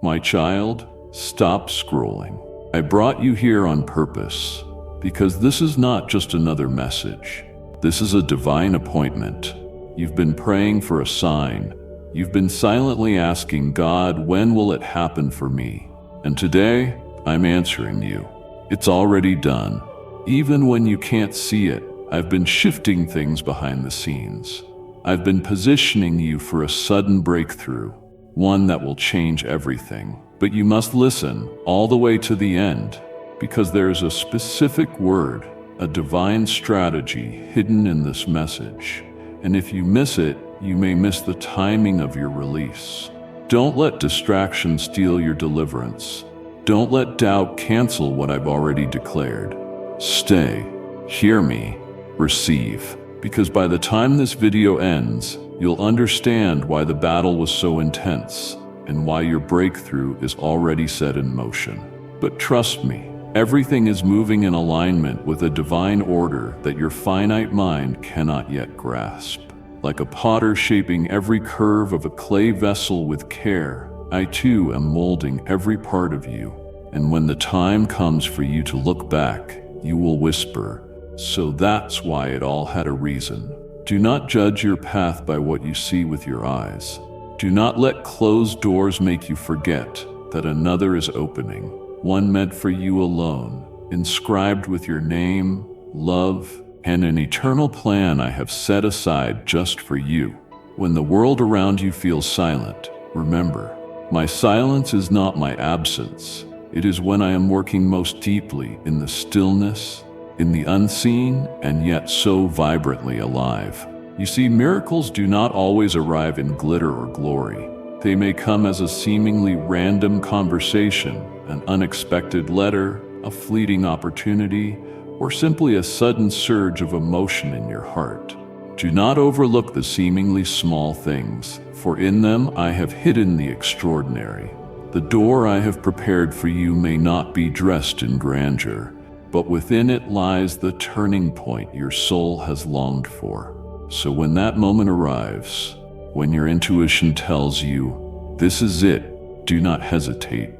My child, stop scrolling. I brought you here on purpose, because this is not just another message. This is a divine appointment. You've been praying for a sign. You've been silently asking God, when will it happen for me? And today, I'm answering you. It's already done. Even when you can't see it, I've been shifting things behind the scenes. I've been positioning you for a sudden breakthrough, one that will change everything. But you must listen all the way to the end, because there's a specific word, a divine strategy hidden in this message. And if you miss it, you may miss the timing of your release. Don't let distraction steal your deliverance. Don't let doubt cancel what I've already declared. Stay, hear me, receive, because by the time this video ends, you'll understand why the battle was so intense and why your breakthrough is already set in motion. But trust me, everything is moving in alignment with a divine order that your finite mind cannot yet grasp. Like a potter shaping every curve of a clay vessel with care, I too am molding every part of you. And when the time comes for you to look back, you will whisper, "So that's why it all had a reason." Do not judge your path by what you see with your eyes. Do not let closed doors make you forget that another is opening, one meant for you alone, inscribed with your name, love, and an eternal plan I have set aside just for you. When the world around you feels silent, remember, my silence is not my absence. It is when I am working most deeply in the stillness, in the unseen, and yet so vibrantly alive. You see, miracles do not always arrive in glitter or glory. They may come as a seemingly random conversation, an unexpected letter, a fleeting opportunity, or simply a sudden surge of emotion in your heart. Do not overlook the seemingly small things, for in them I have hidden the extraordinary. The door I have prepared for you may not be dressed in grandeur, but within it lies the turning point your soul has longed for. So when that moment arrives, when your intuition tells you, "This is it," do not hesitate.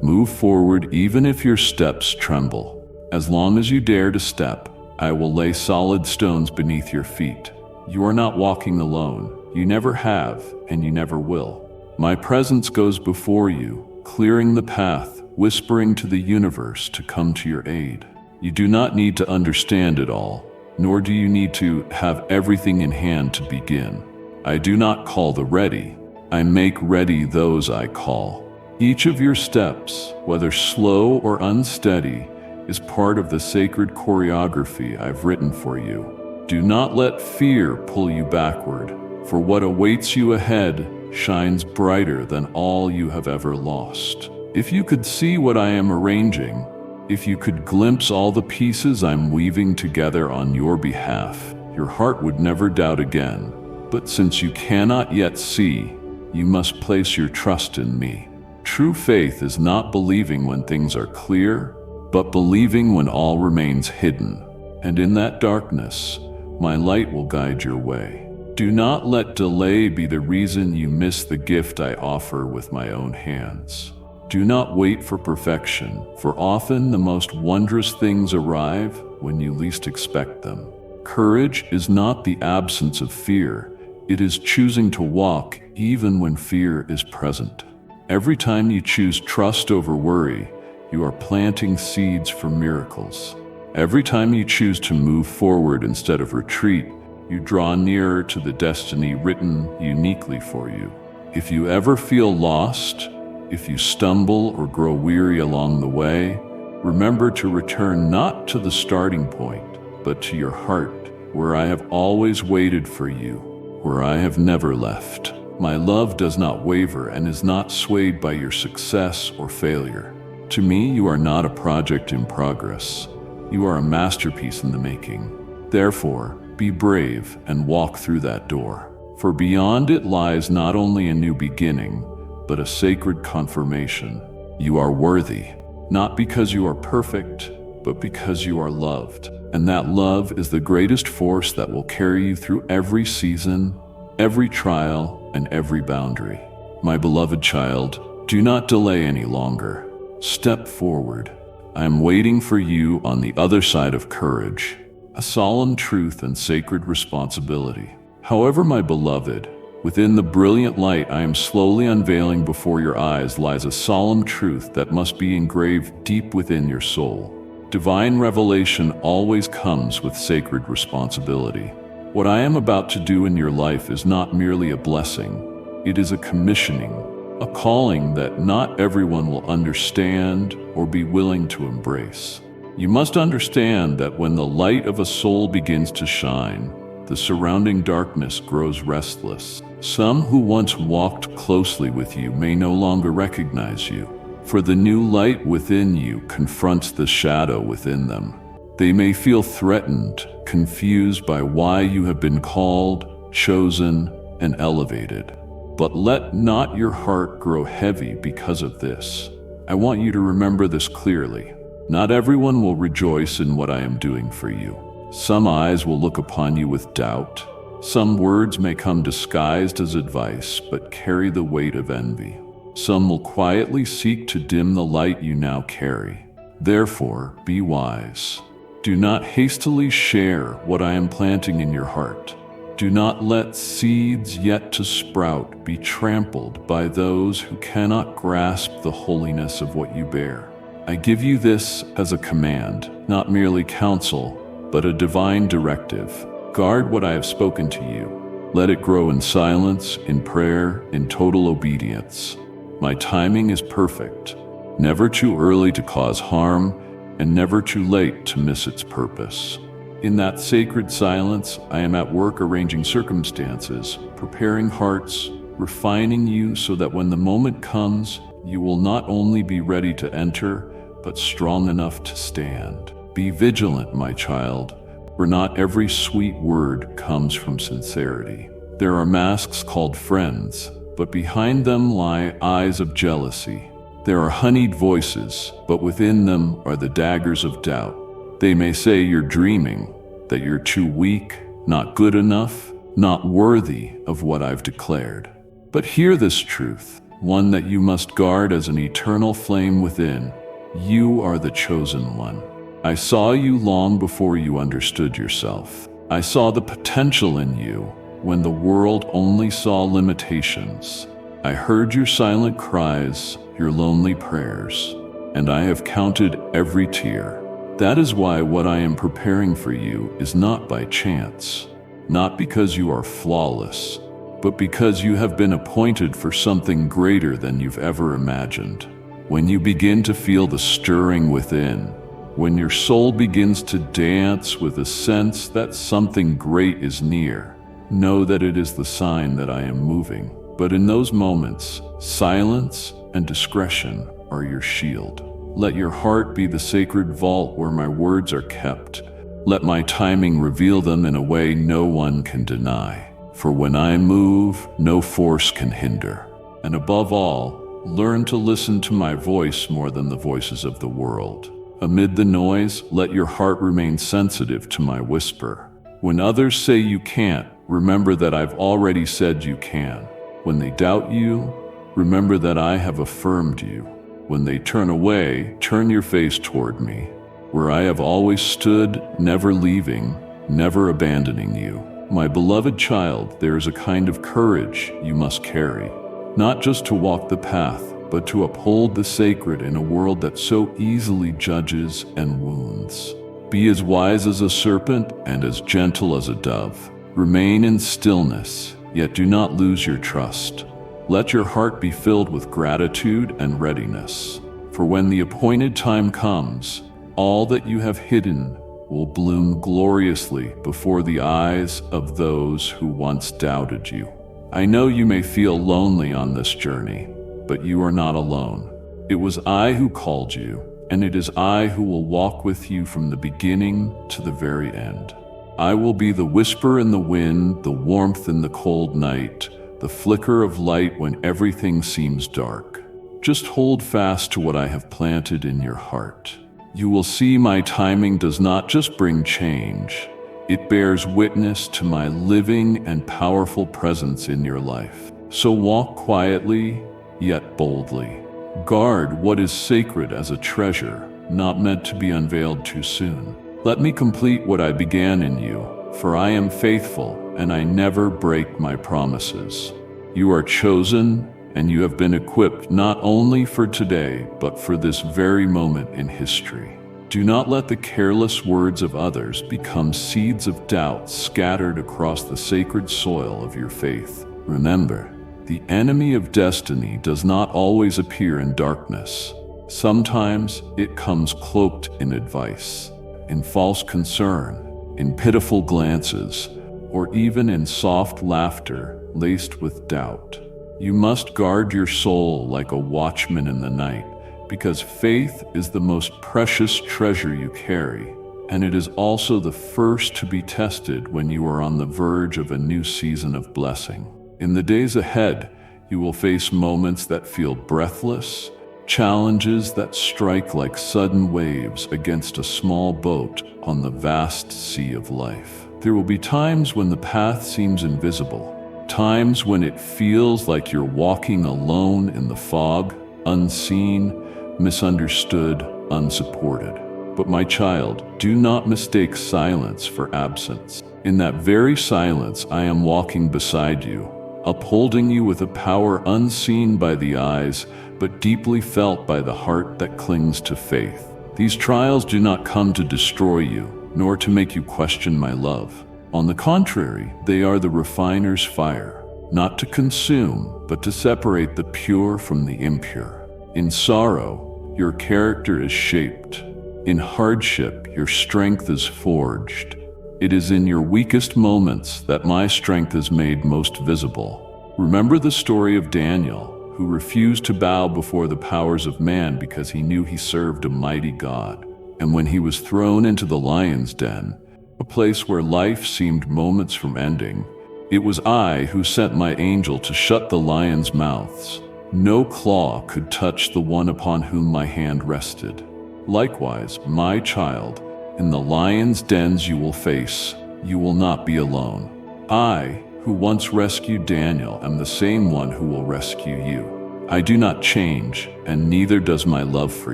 Move forward even if your steps tremble. As long as you dare to step, I will lay solid stones beneath your feet. You are not walking alone. You never have, and you never will. My presence goes before you, clearing the path, whispering to the universe to come to your aid. You do not need to understand it all, nor do you need to have everything in hand to begin. I do not call the ready. I make ready those I call. Each of your steps, whether slow or unsteady, is part of the sacred choreography I've written for you. Do not let fear pull you backward, for what awaits you ahead shines brighter than all you have ever lost. If you could see what I am arranging, if you could glimpse all the pieces I'm weaving together on your behalf, your heart would never doubt again. But since you cannot yet see, you must place your trust in me. True faith is not believing when things are clear, but believing when all remains hidden. And in that darkness, my light will guide your way. Do not let delay be the reason you miss the gift I offer with my own hands. Do not wait for perfection, for often the most wondrous things arrive when you least expect them. Courage is not the absence of fear. It is choosing to walk even when fear is present. Every time you choose trust over worry, you are planting seeds for miracles. Every time you choose to move forward instead of retreat, you draw nearer to the destiny written uniquely for you. If you ever feel lost, if you stumble or grow weary along the way, remember to return not to the starting point, but to your heart, where I have always waited for you, where I have never left. My love does not waver and is not swayed by your success or failure. To me, you are not a project in progress. You are a masterpiece in the making. Therefore, be brave and walk through that door. For beyond it lies not only a new beginning, but a sacred confirmation. You are worthy, not because you are perfect, but because you are loved. And that love is the greatest force that will carry you through every season, every trial, and every boundary. My beloved child, Do not delay any longer. Step forward. I am waiting for you on the other side of courage, a solemn truth and sacred responsibility. However, my beloved, within the brilliant light I am slowly unveiling before your eyes lies a solemn truth that must be engraved deep within your soul. Divine revelation always comes with sacred responsibility. What I am about to do in your life is not merely a blessing, it is a commissioning, a calling that not everyone will understand or be willing to embrace. You must understand that when the light of a soul begins to shine, the surrounding darkness grows restless. Some who once walked closely with you may no longer recognize you, for the new light within you confronts the shadow within them. They may feel threatened, confused by why you have been called, chosen, and elevated. But let not your heart grow heavy because of this. I want you to remember this clearly. Not everyone will rejoice in what I am doing for you. Some eyes will look upon you with doubt. Some words may come disguised as advice, but carry the weight of envy. Some will quietly seek to dim the light you now carry. Therefore, be wise. Do not hastily share what I am planting in your heart. Do not let seeds yet to sprout be trampled by those who cannot grasp the holiness of what you bear. I give you this as a command, not merely counsel, but a divine directive. Guard what I have spoken to you. Let it grow in silence, in prayer, in total obedience. My timing is perfect, never too early to cause harm, and never too late to miss its purpose. In that sacred silence, I am at work arranging circumstances, preparing hearts, refining you so that when the moment comes, you will not only be ready to enter, but strong enough to stand. Be vigilant, my child, for not every sweet word comes from sincerity. There are masks called friends, but behind them lie eyes of jealousy. There are honeyed voices, but within them are the daggers of doubt. They may say you're dreaming, that you're too weak, not good enough, not worthy of what I've declared. But hear this truth, one that you must guard as an eternal flame within. You are the chosen one. I saw you long before you understood yourself. I saw the potential in you when the world only saw limitations. I heard your silent cries, your lonely prayers, and I have counted every tear. That is why what I am preparing for you is not by chance, not because you are flawless, but because you have been appointed for something greater than you've ever imagined. When you begin to feel the stirring within, when your soul begins to dance with a sense that something great is near, know that it is the sign that I am moving. But in those moments, silence and discretion are your shield. Let your heart be the sacred vault where my words are kept. Let my timing reveal them in a way no one can deny. For when I move, no force can hinder. And above all, learn to listen to my voice more than the voices of the world. Amid the noise, let your heart remain sensitive to my whisper. When others say you can't, remember that I've already said you can. When they doubt you, remember that I have affirmed you. When they turn away, turn your face toward me, where I have always stood, never leaving, never abandoning you. My beloved child, there is a kind of courage you must carry, not just to walk the path, but to uphold the sacred in a world that so easily judges and wounds. Be as wise as a serpent and as gentle as a dove. Remain in stillness, yet do not lose your trust. Let your heart be filled with gratitude and readiness. For when the appointed time comes, all that you have hidden will bloom gloriously before the eyes of those who once doubted you. I know you may feel lonely on this journey, but you are not alone. It was I who called you, and it is I who will walk with you from the beginning to the very end. I will be the whisper in the wind, the warmth in the cold night, the flicker of light when everything seems dark. Just hold fast to what I have planted in your heart. You will see my timing does not just bring change, it bears witness to my living and powerful presence in your life. So walk quietly, yet boldly. Guard what is sacred as a treasure, not meant to be unveiled too soon. Let me complete what I began in you, for I am faithful and I never break my promises. You are chosen and you have been equipped not only for today, but for this very moment in history. Do not let the careless words of others become seeds of doubt scattered across the sacred soil of your faith. Remember, the enemy of destiny does not always appear in darkness. Sometimes it comes cloaked in advice, in false concern, in pitiful glances, or even in soft laughter laced with doubt. You must guard your soul like a watchman in the night, because faith is the most precious treasure you carry, and it is also the first to be tested when you are on the verge of a new season of blessing. In the days ahead, you will face moments that feel breathless, challenges that strike like sudden waves against a small boat on the vast sea of life. There will be times when the path seems invisible, times when it feels like you're walking alone in the fog, unseen, misunderstood, unsupported. But my child, do not mistake silence for absence. In that very silence, I am walking beside you, upholding you with a power unseen by the eyes, but deeply felt by the heart that clings to faith. These trials do not come to destroy you, nor to make you question my love. On the contrary, they are the refiner's fire, not to consume, but to separate the pure from the impure. In sorrow, your character is shaped. In hardship, your strength is forged. It is in your weakest moments that my strength is made most visible. Remember the story of Daniel, who refused to bow before the powers of man because he knew he served a mighty God. And when he was thrown into the lion's den, a place where life seemed moments from ending, it was I who sent my angel to shut the lions' mouths. No claw could touch the one upon whom my hand rested. Likewise, my child, in the lions' dens you will face, you will not be alone. I, who once rescued Daniel, am the same one who will rescue you. I do not change, and neither does my love for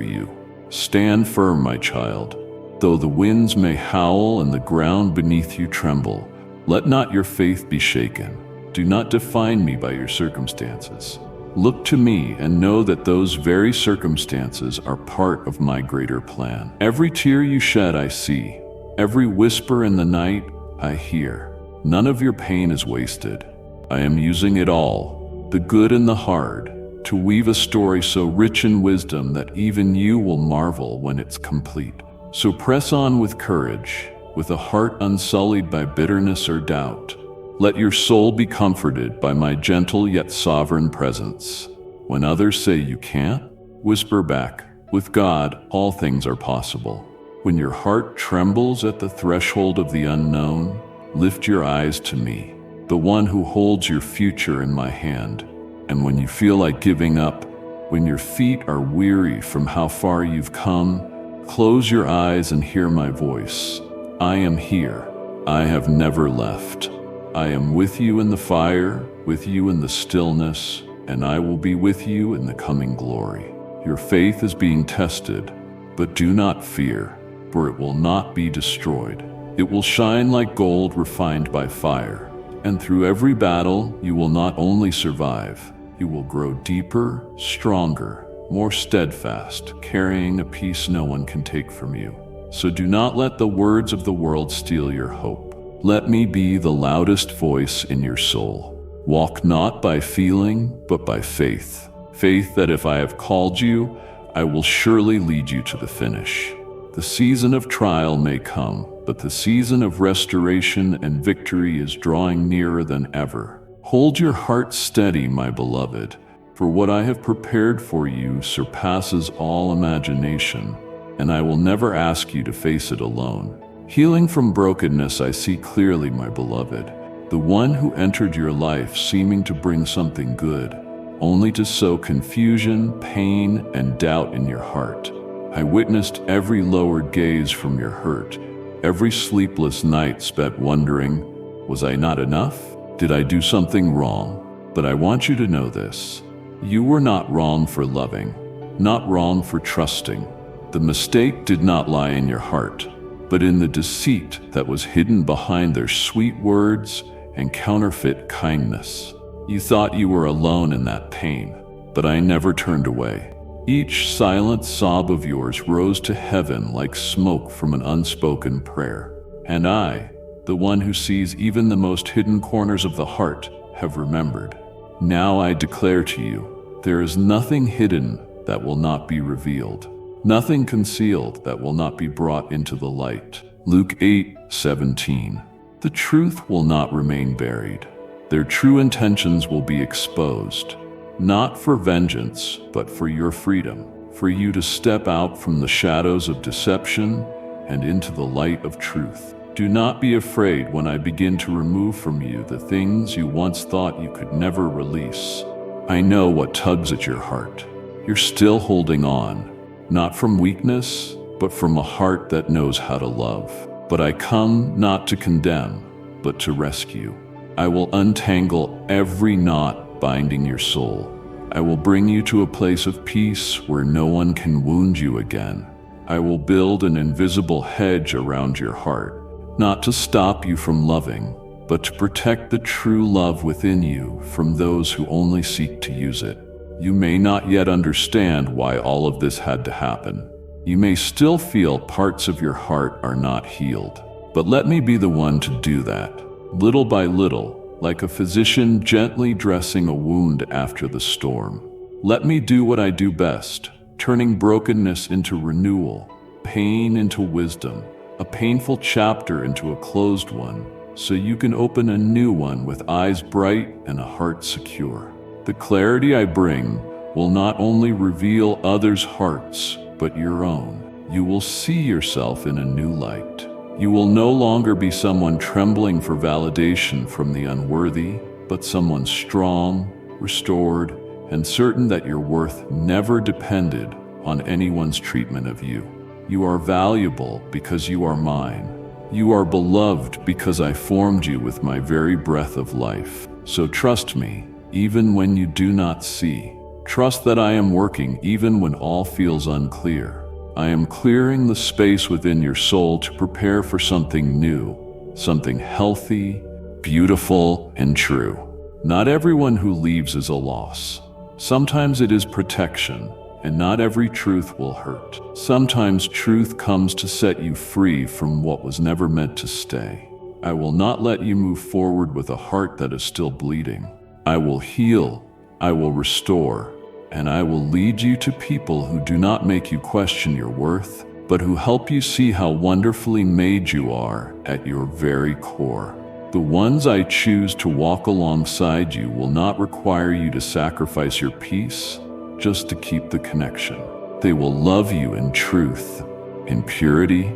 you. Stand firm, my child. Though the winds may howl and the ground beneath you tremble, let not your faith be shaken. Do not define me by your circumstances. Look to me and know that those very circumstances are part of my greater plan. Every tear you shed I see. Every whisper in the night I hear. None of your pain is wasted. I am using it all, the good and the hard, to weave a story so rich in wisdom that even you will marvel when it's complete. So press on with courage, with a heart unsullied by bitterness or doubt. Let your soul be comforted by my gentle yet sovereign presence. When others say you can't, whisper back, with God, all things are possible. When your heart trembles at the threshold of the unknown, lift your eyes to me, the one who holds your future in my hand. And when you feel like giving up, when your feet are weary from how far you've come, close your eyes and hear my voice. I am here. I have never left. I am with you in the fire, with you in the stillness, and I will be with you in the coming glory. Your faith is being tested, but do not fear, for it will not be destroyed. It will shine like gold refined by fire, and through every battle you will not only survive, you will grow deeper, stronger, more steadfast, carrying a peace no one can take from you. So do not let the words of the world steal your hope. Let me be the loudest voice in your soul. Walk not by feeling, but by faith. Faith that if I have called you, I will surely lead you to the finish. The season of trial may come, but the season of restoration and victory is drawing nearer than ever. Hold your heart steady, my beloved, for what I have prepared for you surpasses all imagination, and I will never ask you to face it alone. Healing from brokenness I see clearly, my beloved, the one who entered your life seeming to bring something good, only to sow confusion, pain, and doubt in your heart. I witnessed every lowered gaze from your hurt, every sleepless night spent wondering, was I not enough? Did I do something wrong? But I want you to know this. You were not wrong for loving, not wrong for trusting. The mistake did not lie in your heart, but in the deceit that was hidden behind their sweet words and counterfeit kindness. You thought you were alone in that pain, but I never turned away. Each silent sob of yours rose to heaven like smoke from an unspoken prayer. And I, the one who sees even the most hidden corners of the heart, have remembered. Now I declare to you, there is nothing hidden that will not be revealed, nothing concealed that will not be brought into the light. Luke 8:17. The truth will not remain buried. Their true intentions will be exposed, not for vengeance, but for your freedom, for you to step out from the shadows of deception and into the light of truth. Do not be afraid when I begin to remove from you the things you once thought you could never release. I know what tugs at your heart. You're still holding on, not from weakness, but from a heart that knows how to love. But I come not to condemn, but to rescue. I will untangle every knot binding your soul. I will bring you to a place of peace where no one can wound you again. I will build an invisible hedge around your heart, not to stop you from loving, but to protect the true love within you from those who only seek to use it. You may not yet understand why all of this had to happen. You may still feel parts of your heart are not healed, but let me be the one to do that, little by little, like a physician gently dressing a wound after the storm. Let me do what I do best, turning brokenness into renewal, pain into wisdom, a painful chapter into a closed one, so you can open a new one with eyes bright and a heart secure. The clarity I bring will not only reveal others' hearts, but your own. You will see yourself in a new light. You will no longer be someone trembling for validation from the unworthy, but someone strong, restored, and certain that your worth never depended on anyone's treatment of you. You are valuable because you are mine. You are beloved because I formed you with my very breath of life. So trust me, even when you do not see. Trust that I am working even when all feels unclear. I am clearing the space within your soul to prepare for something new, something healthy, beautiful, and true. Not everyone who leaves is a loss. Sometimes it is protection, and not every truth will hurt. Sometimes truth comes to set you free from what was never meant to stay. I will not let you move forward with a heart that is still bleeding. I will heal, I will restore, and I will lead you to people who do not make you question your worth, but who help you see how wonderfully made you are at your very core. The ones I choose to walk alongside you will not require you to sacrifice your peace just to keep the connection. They will love you in truth, in purity,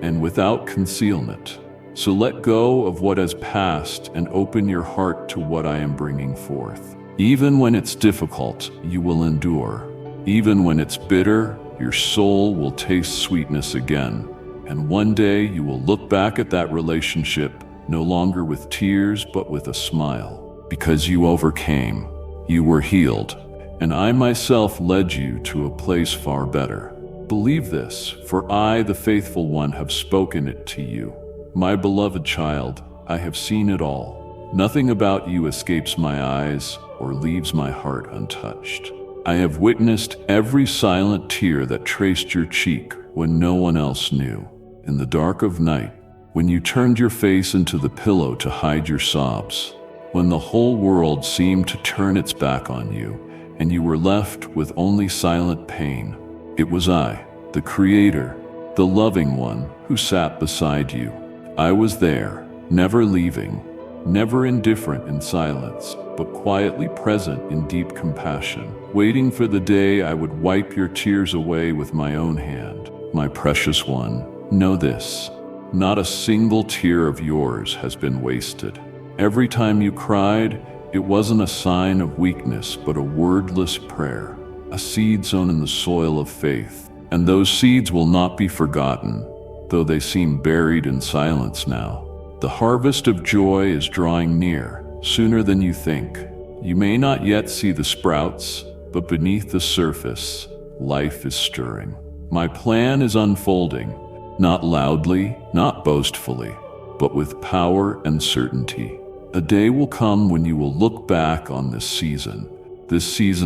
and without concealment. So let go of what has passed and open your heart to what I am bringing forth. Even when it's difficult, you will endure. Even when it's bitter, your soul will taste sweetness again. And one day you will look back at that relationship no longer with tears but with a smile. Because you overcame, you were healed, and I myself led you to a place far better. Believe this, for I, the faithful one, have spoken it to you. My beloved child, I have seen it all. Nothing about you escapes my eyes or leaves my heart untouched. I have witnessed every silent tear that traced your cheek when no one else knew. In the dark of night, when you turned your face into the pillow to hide your sobs, when the whole world seemed to turn its back on you, and you were left with only silent pain, it was I, the Creator, the loving one, who sat beside you. I was there, never leaving, never indifferent in silence, but quietly present in deep compassion, waiting for the day I would wipe your tears away with my own hand. My precious one, know this, not a single tear of yours has been wasted. Every time you cried, it wasn't a sign of weakness, but a wordless prayer, a seed sown in the soil of faith. And those seeds will not be forgotten, though they seem buried in silence now. The harvest of joy is drawing near, sooner than you think. You may not yet see the sprouts, but beneath the surface, life is stirring. My plan is unfolding, not loudly, not boastfully, but with power and certainty. A day will come when you will look back on this season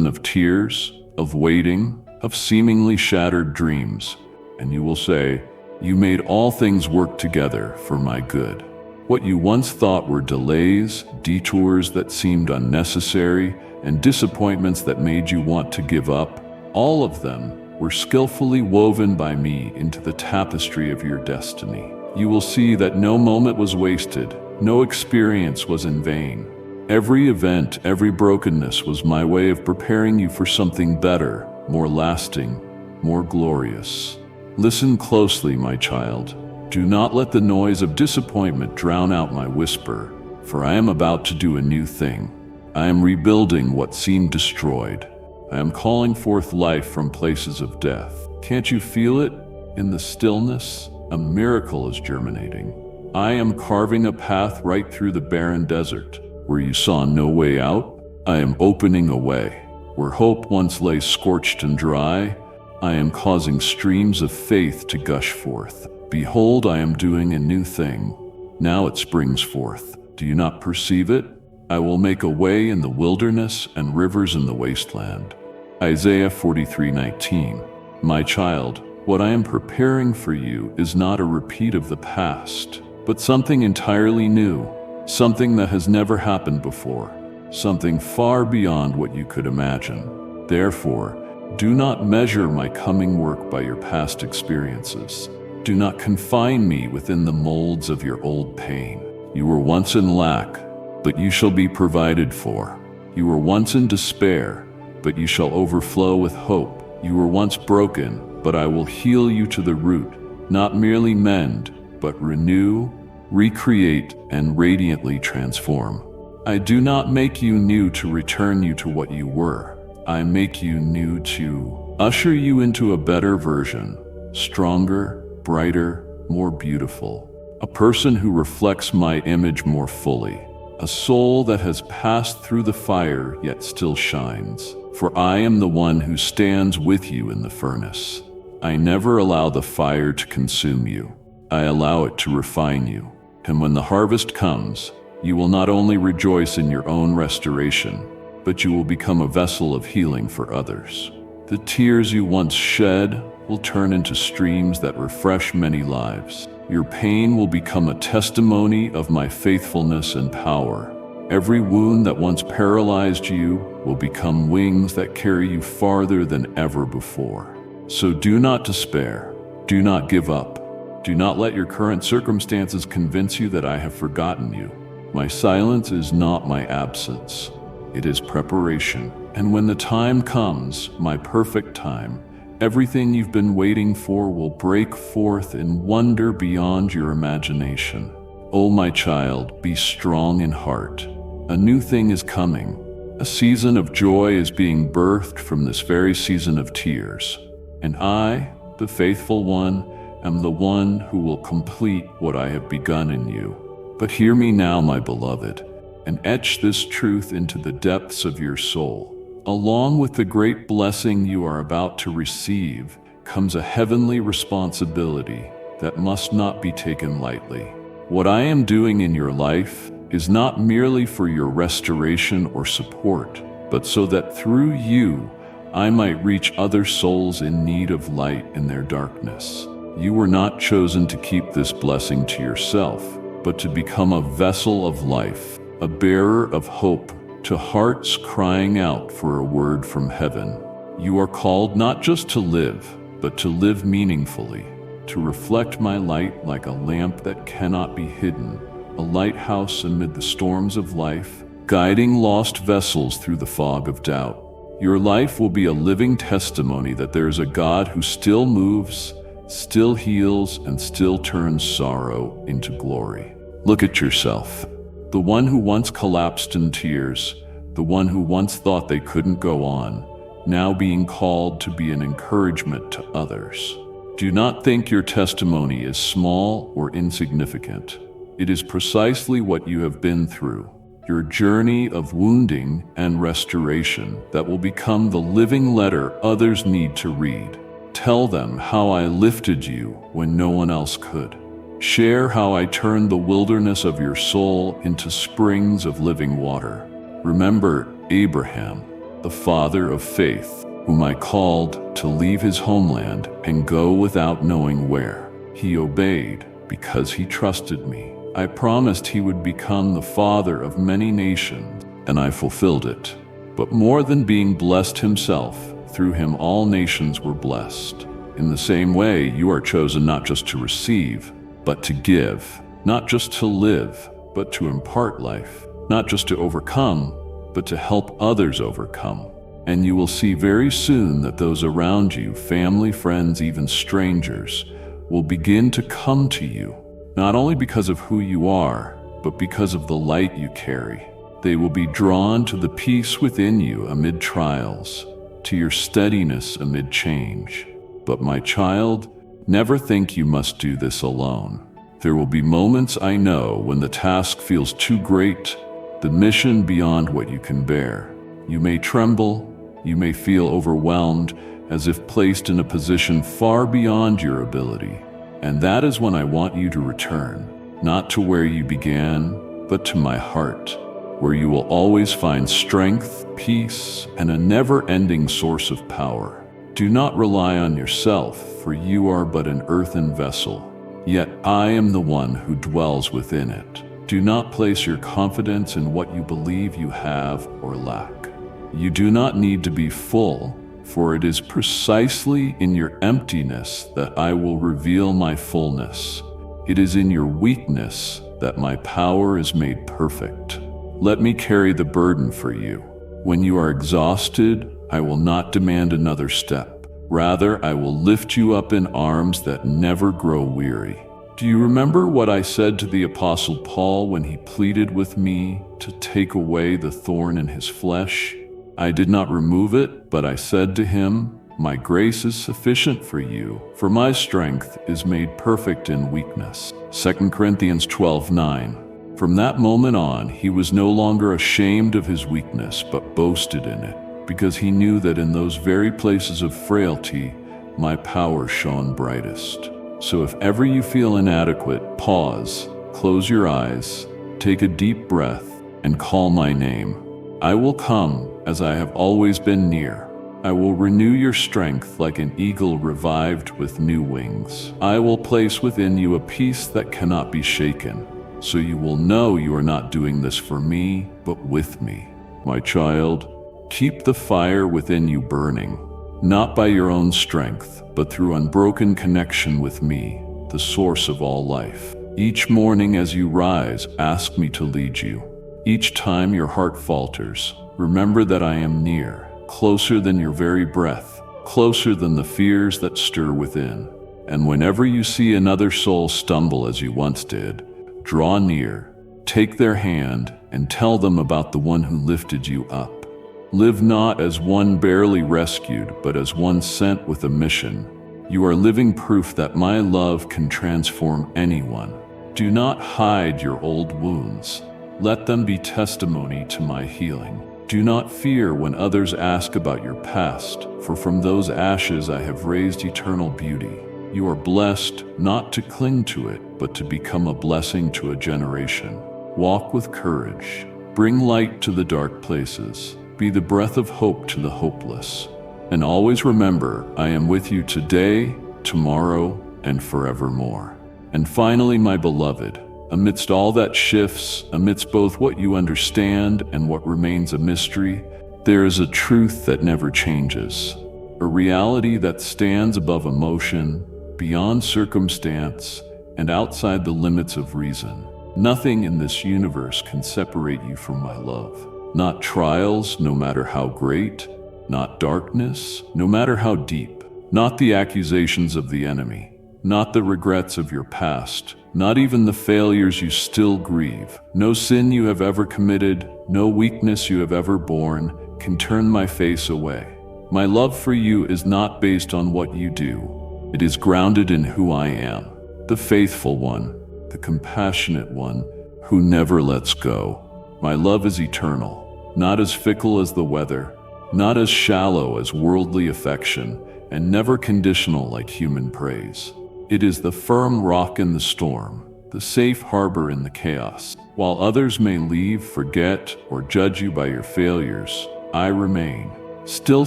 of tears, of waiting, of seemingly shattered dreams, and you will say, "You made all things work together for my good." What you once thought were delays, detours that seemed unnecessary, and disappointments that made you want to give up, all of them were skillfully woven by me into the tapestry of your destiny. You will see that no moment was wasted, no experience was in vain. Every event, every brokenness was my way of preparing you for something better, more lasting, more glorious. Listen closely, my child. Do not let the noise of disappointment drown out my whisper, for I am about to do a new thing. I am rebuilding what seemed destroyed. I am calling forth life from places of death. Can't you feel it? In the stillness, a miracle is germinating. I am carving a path right through the barren desert. Where you saw no way out, I am opening a way. Where hope once lay scorched and dry, I am causing streams of faith to gush forth. Behold, I am doing a new thing. Now it springs forth. Do you not perceive it? I will make a way in the wilderness and rivers in the wasteland. Isaiah 43:19. My child, what I am preparing for you is not a repeat of the past, but something entirely new, something that has never happened before, something far beyond what you could imagine. Therefore, do not measure my coming work by your past experiences. Do not confine me within the molds of your old pain. You were once in lack, but you shall be provided for. You were once in despair, but you shall overflow with hope. You were once broken, but I will heal you to the root, not merely mend, but renew, recreate, and radiantly transform. I do not make you new to return you to what you were. I make you new to usher you into a better version, stronger, brighter, more beautiful. A person who reflects my image more fully. A soul that has passed through the fire yet still shines. For I am the one who stands with you in the furnace. I never allow the fire to consume you. I allow it to refine you. And when the harvest comes, you will not only rejoice in your own restoration, but you will become a vessel of healing for others. The tears you once shed will turn into streams that refresh many lives. Your pain will become a testimony of my faithfulness and power. Every wound that once paralyzed you will become wings that carry you farther than ever before. So do not despair. Do not give up. Do not let your current circumstances convince you that I have forgotten you. My silence is not my absence. It is preparation. And when the time comes, my perfect time, everything you've been waiting for will break forth in wonder beyond your imagination. Oh, my child, be strong in heart. A new thing is coming. A season of joy is being birthed from this very season of tears. And I, the faithful one, am the one who will complete what I have begun in you. But hear me now, my beloved, and etch this truth into the depths of your soul. Along with the great blessing you are about to receive comes a heavenly responsibility that must not be taken lightly. What I am doing in your life is not merely for your restoration or support, but so that through you, I might reach other souls in need of light in their darkness. You were not chosen to keep this blessing to yourself, but to become a vessel of life, a bearer of hope to hearts crying out for a word from heaven. You are called not just to live, but to live meaningfully, to reflect my light like a lamp that cannot be hidden, a lighthouse amid the storms of life, guiding lost vessels through the fog of doubt. Your life will be a living testimony that there is a God who still moves, still heals, and still turns sorrow into glory. Look at yourself. The one who once collapsed in tears, the one who once thought they couldn't go on, now being called to be an encouragement to others. Do not think your testimony is small or insignificant. It is precisely what you have been through, your journey of wounding and restoration that will become the living letter others need to read. Tell them how I lifted you when no one else could. Share how I turned the wilderness of your soul into springs of living water. Remember Abraham, the father of faith, whom I called to leave his homeland and go without knowing where. He obeyed because he trusted me. I promised he would become the father of many nations, and I fulfilled it. But more than being blessed himself, through him all nations were blessed. In the same way, you are chosen not just to receive, but to give, not just to live, but to impart life, not just to overcome, but to help others overcome. And you will see very soon that those around you, family, friends, even strangers, will begin to come to you, not only because of who you are, but because of the light you carry. They will be drawn to the peace within you amid trials, to your steadiness amid change. But my child, never think you must do this alone. There will be moments, I know, when the task feels too great, the mission beyond what you can bear. You may tremble, you may feel overwhelmed, as if placed in a position far beyond your ability. And that is when I want you to return, not to where you began, but to my heart, where you will always find strength, peace, and a never-ending source of power. Do not rely on yourself, for you are but an earthen vessel, yet I am the one who dwells within it. Do not place your confidence in what you believe you have or lack. You do not need to be full, for it is precisely in your emptiness that I will reveal my fullness. It is in your weakness that my power is made perfect. Let me carry the burden for you. When you are exhausted, I will not demand another step. Rather, I will lift you up in arms that never grow weary. Do you remember what I said to the Apostle Paul when he pleaded with me to take away the thorn in his flesh? I did not remove it, but I said to him, "My grace is sufficient for you, for my strength is made perfect in weakness." 2 Corinthians 12:9. From that moment on, he was no longer ashamed of his weakness, but boasted in it, because he knew that in those very places of frailty, my power shone brightest. So if ever you feel inadequate, pause, close your eyes, take a deep breath, and call my name. I will come, as I have always been near. I will renew your strength like an eagle revived with new wings. I will place within you a peace that cannot be shaken, so you will know you are not doing this for me, but with me. My child, keep the fire within you burning, not by your own strength, but through unbroken connection with me, the source of all life. Each morning as you rise, ask me to lead you. Each time your heart falters, remember that I am near, closer than your very breath, closer than the fears that stir within. And whenever you see another soul stumble as you once did, draw near, take their hand, and tell them about the one who lifted you up. Live not as one barely rescued, but as one sent with a mission. You are living proof that my love can transform anyone. Do not hide your old wounds. Let them be testimony to my healing. Do not fear when others ask about your past, for from those ashes I have raised eternal beauty. You are blessed not to cling to it, but to become a blessing to a generation. Walk with courage. Bring light to the dark places. Be the breath of hope to the hopeless. And always remember, I am with you today, tomorrow, and forevermore. And finally, my beloved, amidst all that shifts, amidst both what you understand and what remains a mystery, there is a truth that never changes, a reality that stands above emotion, beyond circumstance, and outside the limits of reason. Nothing in this universe can separate you from my love. Not trials, no matter how great, not darkness, no matter how deep, not the accusations of the enemy, not the regrets of your past, not even the failures you still grieve. No sin you have ever committed, no weakness you have ever borne can turn my face away. My love for you is not based on what you do. It is grounded in who I am, the faithful one, the compassionate one who never lets go. My love is eternal, not as fickle as the weather, not as shallow as worldly affection, and never conditional like human praise. It is the firm rock in the storm, the safe harbor in the chaos. While others may leave, forget, or judge you by your failures, I remain, still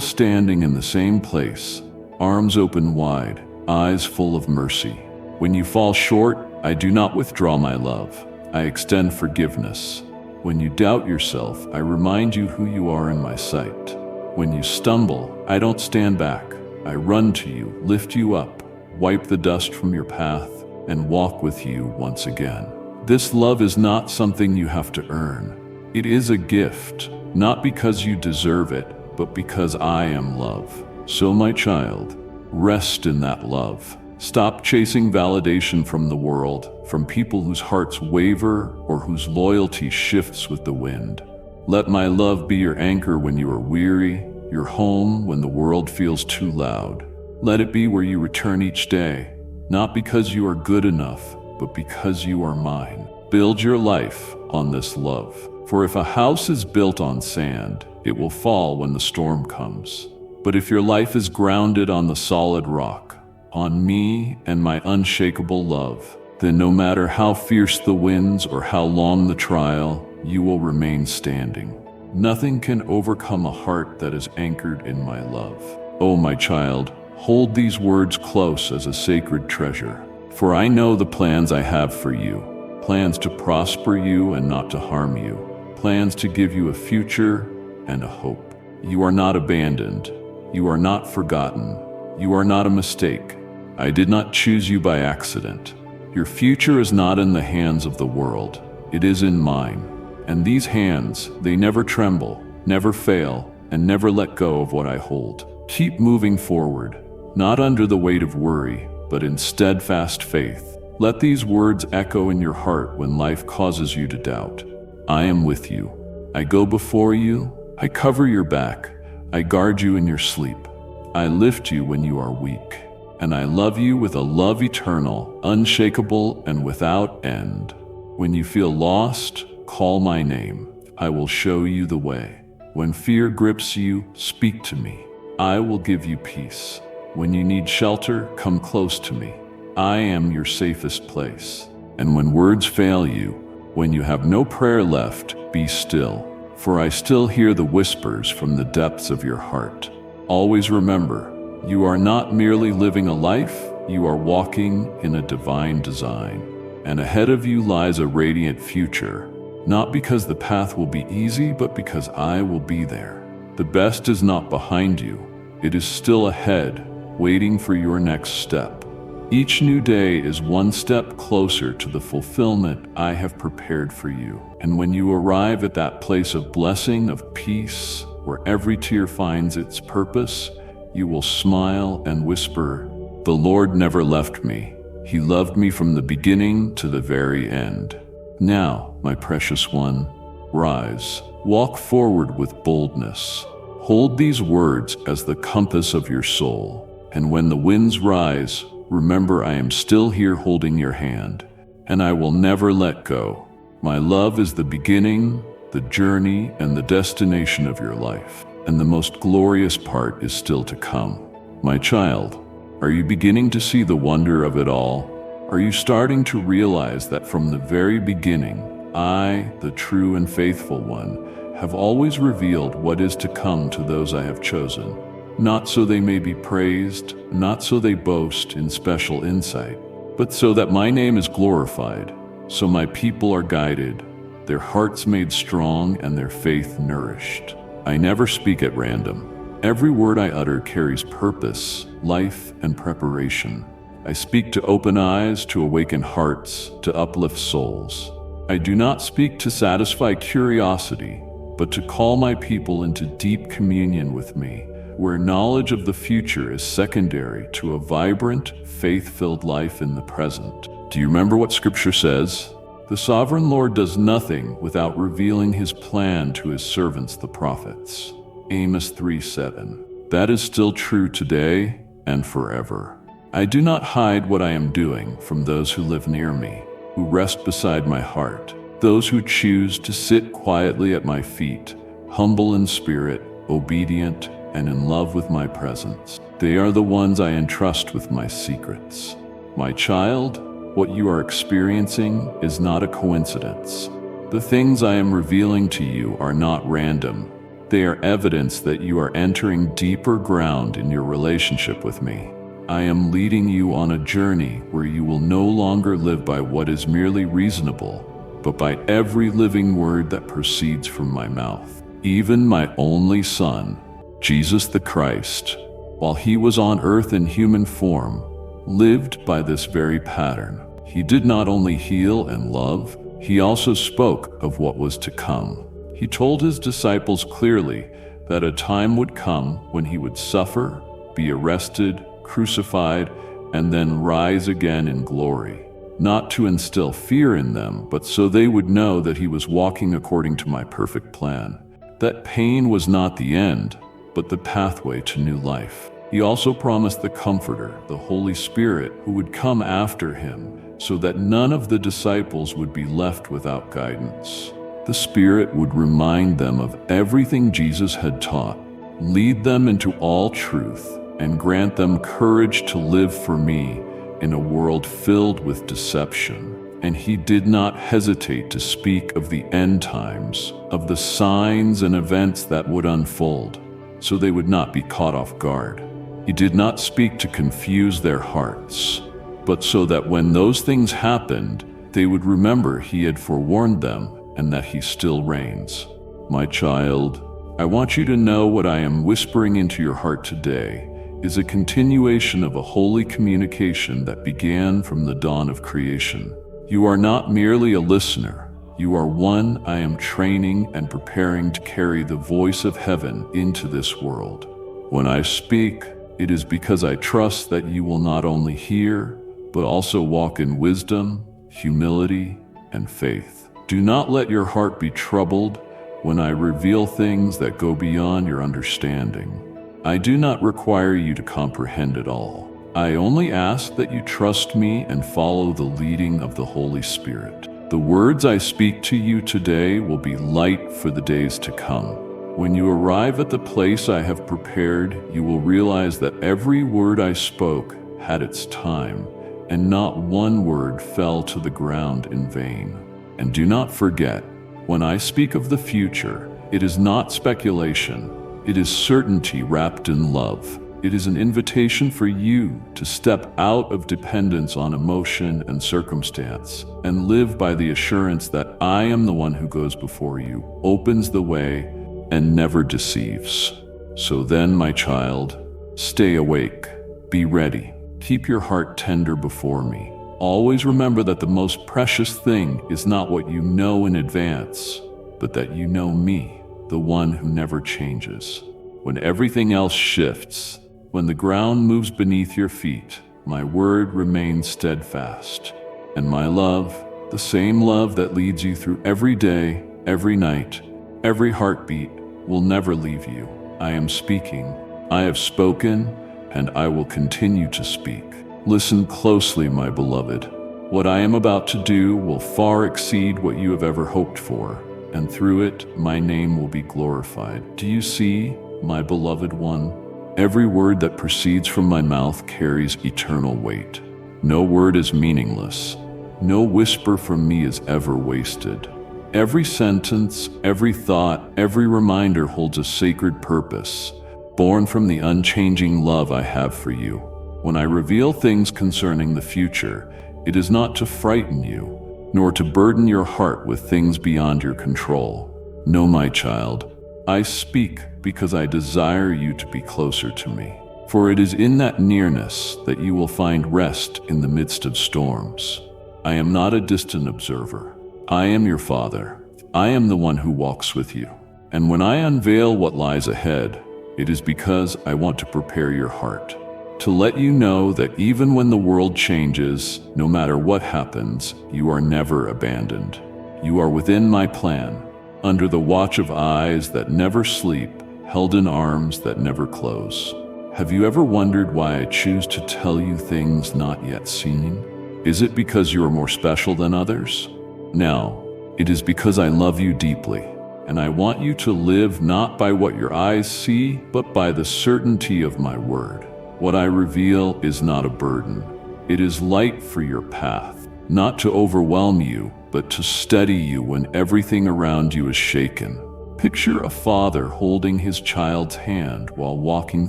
standing in the same place, arms open wide, eyes full of mercy. When you fall short, I do not withdraw my love. I extend forgiveness. When you doubt yourself, I remind you who you are in my sight. When you stumble, I don't stand back. I run to you, lift you up, wipe the dust from your path, and walk with you once again. This love is not something you have to earn. It is a gift, not because you deserve it, but because I am love. So, my child, rest in that love. Stop chasing validation from the world, from people whose hearts waver or whose loyalty shifts with the wind. Let my love be your anchor when you are weary, your home when the world feels too loud. Let it be where you return each day, not because you are good enough, but because you are mine. Build your life on this love. For if a house is built on sand, it will fall when the storm comes. But if your life is grounded on the solid rock, on me and my unshakable love, then no matter how fierce the winds or how long the trial, you will remain standing. Nothing can overcome a heart that is anchored in my love. Oh, my child, hold these words close as a sacred treasure. For I know the plans I have for you, plans to prosper you and not to harm you, plans to give you a future and a hope. You are not abandoned. You are not forgotten. You are not a mistake. I did not choose you by accident. Your future is not in the hands of the world. It is in mine. And these hands, they never tremble, never fail, and never let go of what I hold. Keep moving forward, not under the weight of worry, but in steadfast faith. Let these words echo in your heart when life causes you to doubt. I am with you. I go before you. I cover your back. I guard you in your sleep. I lift you when you are weak. And I love you with a love eternal, unshakable, and without end. When you feel lost, call my name. I will show you the way. When fear grips you, speak to me. I will give you peace. When you need shelter, come close to me. I am your safest place. And when words fail you, when you have no prayer left, be still. For I still hear the whispers from the depths of your heart. Always remember, you are not merely living a life, you are walking in a divine design. And ahead of you lies a radiant future, not because the path will be easy, but because I will be there. The best is not behind you, it is still ahead, waiting for your next step. Each new day is one step closer to the fulfillment I have prepared for you. And when you arrive at that place of blessing, of peace, where every tear finds its purpose, you will smile and whisper, "The Lord never left me. He loved me from the beginning to the very end." Now, my precious one, rise. Walk forward with boldness. Hold these words as the compass of your soul. And when the winds rise, remember I am still here holding your hand, and I will never let go. My love is the beginning, the journey, and the destination of your life. And the most glorious part is still to come. My child, are you beginning to see the wonder of it all? Are you starting to realize that from the very beginning, I, the true and faithful one, have always revealed what is to come to those I have chosen? Not so they may be praised, not so they boast in special insight, but so that my name is glorified, so my people are guided, their hearts made strong and their faith nourished. I never speak at random. Every word I utter carries purpose, life, and preparation. I speak to open eyes, to awaken hearts, to uplift souls. I do not speak to satisfy curiosity, but to call my people into deep communion with me, where knowledge of the future is secondary to a vibrant, faith-filled life in the present. Do you remember what Scripture says? The sovereign Lord does nothing without revealing his plan to his servants, the prophets. Amos 3:7. That is still true today and forever. I do not hide what I am doing from those who live near me, who rest beside my heart. those who choose to sit quietly at my feet, humble in spirit, obedient, and in love with my presence. They are the ones I entrust with my secrets. My child, what you are experiencing is not a coincidence. The things I am revealing to you are not random. They are evidence that you are entering deeper ground in your relationship with me. I am leading you on a journey where you will no longer live by what is merely reasonable, but by every living word that proceeds from my mouth. Even my only Son, Jesus the Christ, while he was on earth in human form, lived by this very pattern. He did not only heal and love, he also spoke of what was to come. He told his disciples clearly that a time would come when he would suffer, be arrested, crucified, and then rise again in glory, not to instill fear in them, but so they would know that he was walking according to my perfect plan, that pain was not the end, but the pathway to new life. He also promised the Comforter, the Holy Spirit, who would come after him, so that none of the disciples would be left without guidance. The Spirit would remind them of everything Jesus had taught, lead them into all truth, and grant them courage to live for me in a world filled with deception. And he did not hesitate to speak of the end times, of the signs and events that would unfold, so they would not be caught off guard. He did not speak to confuse their hearts, but so that when those things happened, they would remember he had forewarned them and that he still reigns. My child, I want you to know what I am whispering into your heart today is a continuation of a holy communication that began from the dawn of creation. You are not merely a listener. You are one I am training and preparing to carry the voice of heaven into this world. When I speak, it is because I trust that you will not only hear, but also walk in wisdom, humility, and faith. Do not let your heart be troubled when I reveal things that go beyond your understanding. I do not require you to comprehend it all. I only ask that you trust me and follow the leading of the Holy Spirit. The words I speak to you today will be light for the days to come. When you arrive at the place I have prepared, you will realize that every word I spoke had its time, and not one word fell to the ground in vain. And do not forget, when I speak of the future, it is not speculation. It is certainty wrapped in love. It is an invitation for you to step out of dependence on emotion and circumstance and live by the assurance that I am the one who goes before you, opens the way, and never deceives. So then, my child, stay awake, be ready, keep your heart tender before me. Always remember that the most precious thing is not what you know in advance, but that you know me, the one who never changes. When everything else shifts, when the ground moves beneath your feet, my word remains steadfast. And my love, the same love that leads you through every day, every night, every heartbeat, will never leave you. I am speaking. I have spoken, and I will continue to speak. Listen closely, my beloved. What I am about to do will far exceed what you have ever hoped for, and through it, my name will be glorified. Do you see, my beloved one? Every word that proceeds from my mouth carries eternal weight. No word is meaningless. No whisper from me is ever wasted. Every sentence, every thought, every reminder holds a sacred purpose, born from the unchanging love I have for you. When I reveal things concerning the future, it is not to frighten you, nor to burden your heart with things beyond your control. No, my child, I speak because I desire you to be closer to me. For it is in that nearness that you will find rest in the midst of storms. I am not a distant observer. I am your Father. I am the one who walks with you. And when I unveil what lies ahead, it is because I want to prepare your heart, to let you know that even when the world changes, no matter what happens, you are never abandoned. You are within my plan, under the watch of eyes that never sleep, held in arms that never close. Have you ever wondered why I choose to tell you things not yet seen? Is it because you are more special than others? Now, It is because I love you deeply, and I want you to live not by what your eyes see, but by the certainty of my word. What I reveal is not a burden. It is light for your path, not to overwhelm you, but to steady you when everything around you is shaken. Picture a father holding his child's hand while walking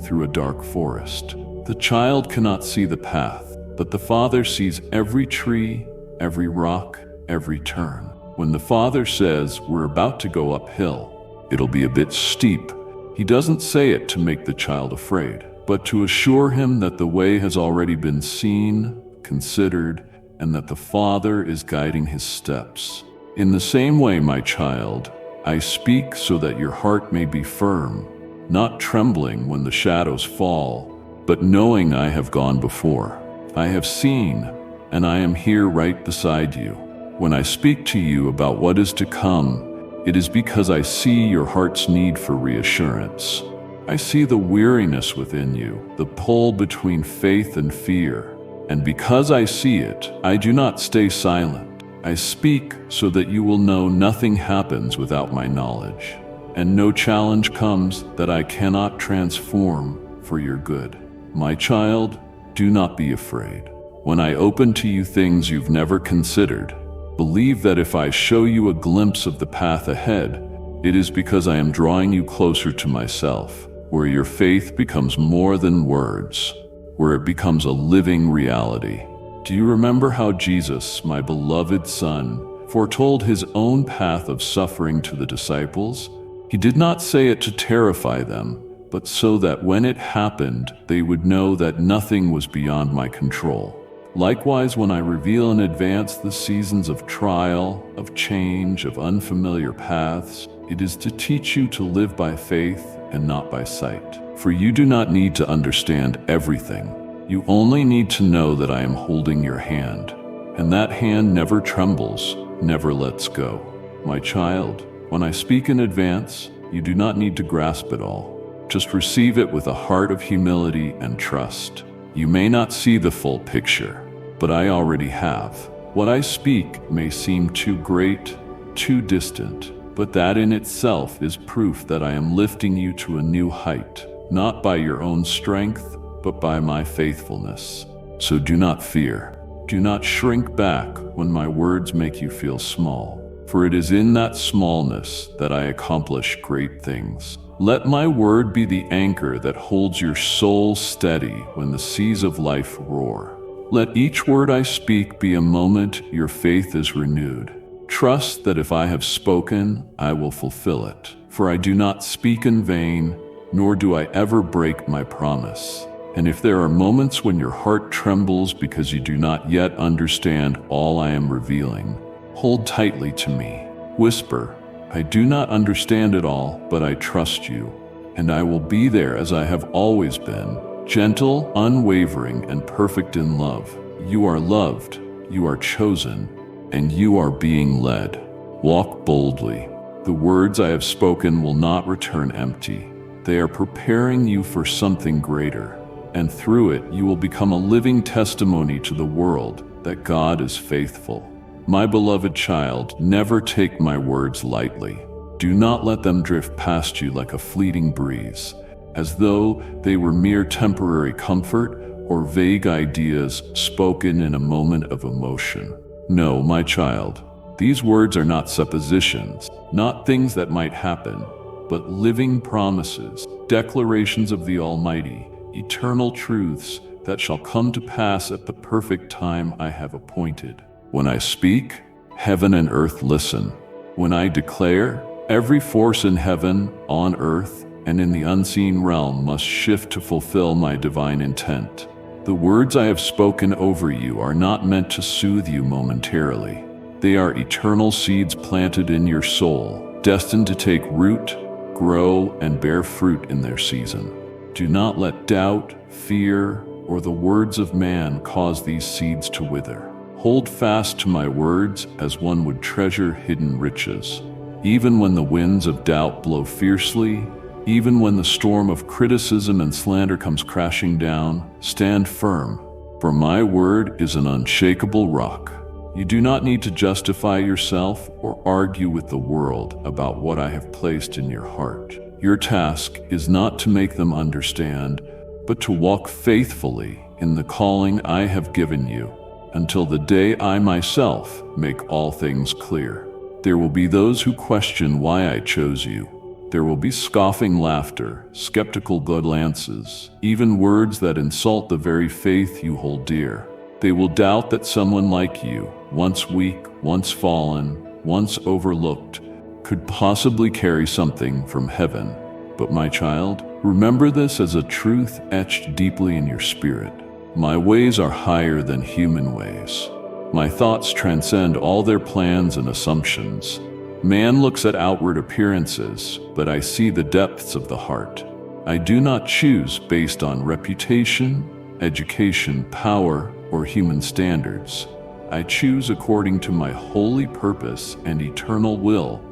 through a dark forest. The child cannot see the path, but the father sees every tree, every rock, every turn. When the father says, "We're about to go uphill, it'll be a bit steep," he doesn't say it to make the child afraid, but to assure him that the way has already been seen, considered, and that the Father is guiding his steps. In the same way, my child, I speak so that your heart may be firm, not trembling when the shadows fall, but knowing I have gone before. I have seen, and I am here right beside you. When I speak to you about what is to come, it is because I see your heart's need for reassurance. I see the weariness within you, the pull between faith and fear. And because I see it, I do not stay silent. I speak so that you will know nothing happens without my knowledge, and no challenge comes that I cannot transform for your good. My child, do not be afraid. When I open to you things you've never considered, believe that if I show you a glimpse of the path ahead, it is because I am drawing you closer to myself, where your faith becomes more than words, where it becomes a living reality. Do you remember how Jesus, my beloved Son, foretold his own path of suffering to the disciples? He did not say it to terrify them, but so that when it happened, they would know that nothing was beyond my control. Likewise, when I reveal in advance the seasons of trial, of change, of unfamiliar paths, it is to teach you to live by faith and not by sight. For you do not need to understand everything. You only need to know that I am holding your hand, and that hand never trembles, never lets go. My child, when I speak in advance, you do not need to grasp it all. Just receive it with a heart of humility and trust. You may not see the full picture, but I already have. What I speak may seem too great, too distant, but that in itself is proof that I am lifting you to a new height, not by your own strength, but by my faithfulness. So do not fear. Do not shrink back when my words make you feel small, for it is in that smallness that I accomplish great things. Let my word be the anchor that holds your soul steady when the seas of life roar. Let each word I speak be a moment your faith is renewed. Trust that if I have spoken, I will fulfill it. For I do not speak in vain, nor do I ever break my promise. And if there are moments when your heart trembles because you do not yet understand all I am revealing, hold tightly to me. Whisper, I do not understand it all, but I trust you, and I will be there as I have always been, gentle, unwavering, and perfect in love. You are loved, you are chosen, and you are being led. Walk boldly. The words I have spoken will not return empty. They are preparing you for something greater, and through it you will become a living testimony to the world that God is faithful. My beloved child, never take my words lightly. Do not let them drift past you like a fleeting breeze, as though they were mere temporary comfort or vague ideas spoken in a moment of emotion. No, my child, these words are not suppositions, not things that might happen, but living promises, declarations of the Almighty, eternal truths that shall come to pass at the perfect time I have appointed. When I speak, heaven and earth listen. When I declare, every force in heaven, on earth, and in the unseen realm must shift to fulfill my divine intent. The words I have spoken over you are not meant to soothe you momentarily. They are eternal seeds planted in your soul, destined to take root, grow, and bear fruit in their season. Do not let doubt, fear, or the words of man cause these seeds to wither. Hold fast to my words as one would treasure hidden riches. Even when the winds of doubt blow fiercely, even when the storm of criticism and slander comes crashing down, stand firm, for my word is an unshakable rock. You do not need to justify yourself or argue with the world about what I have placed in your heart. Your task is not to make them understand, but to walk faithfully in the calling I have given you, until the day I myself make all things clear. There will be those who question why I chose you. There will be scoffing laughter, skeptical glances, even words that insult the very faith you hold dear. They will doubt that someone like you, once weak, once fallen, once overlooked, could possibly carry something from heaven. But my child, remember this as a truth etched deeply in your spirit. My ways are higher than human ways. My thoughts transcend all their plans and assumptions. Man looks at outward appearances, but I see the depths of the heart. I do not choose based on reputation, education, power, or human standards. I choose according to my holy purpose and eternal will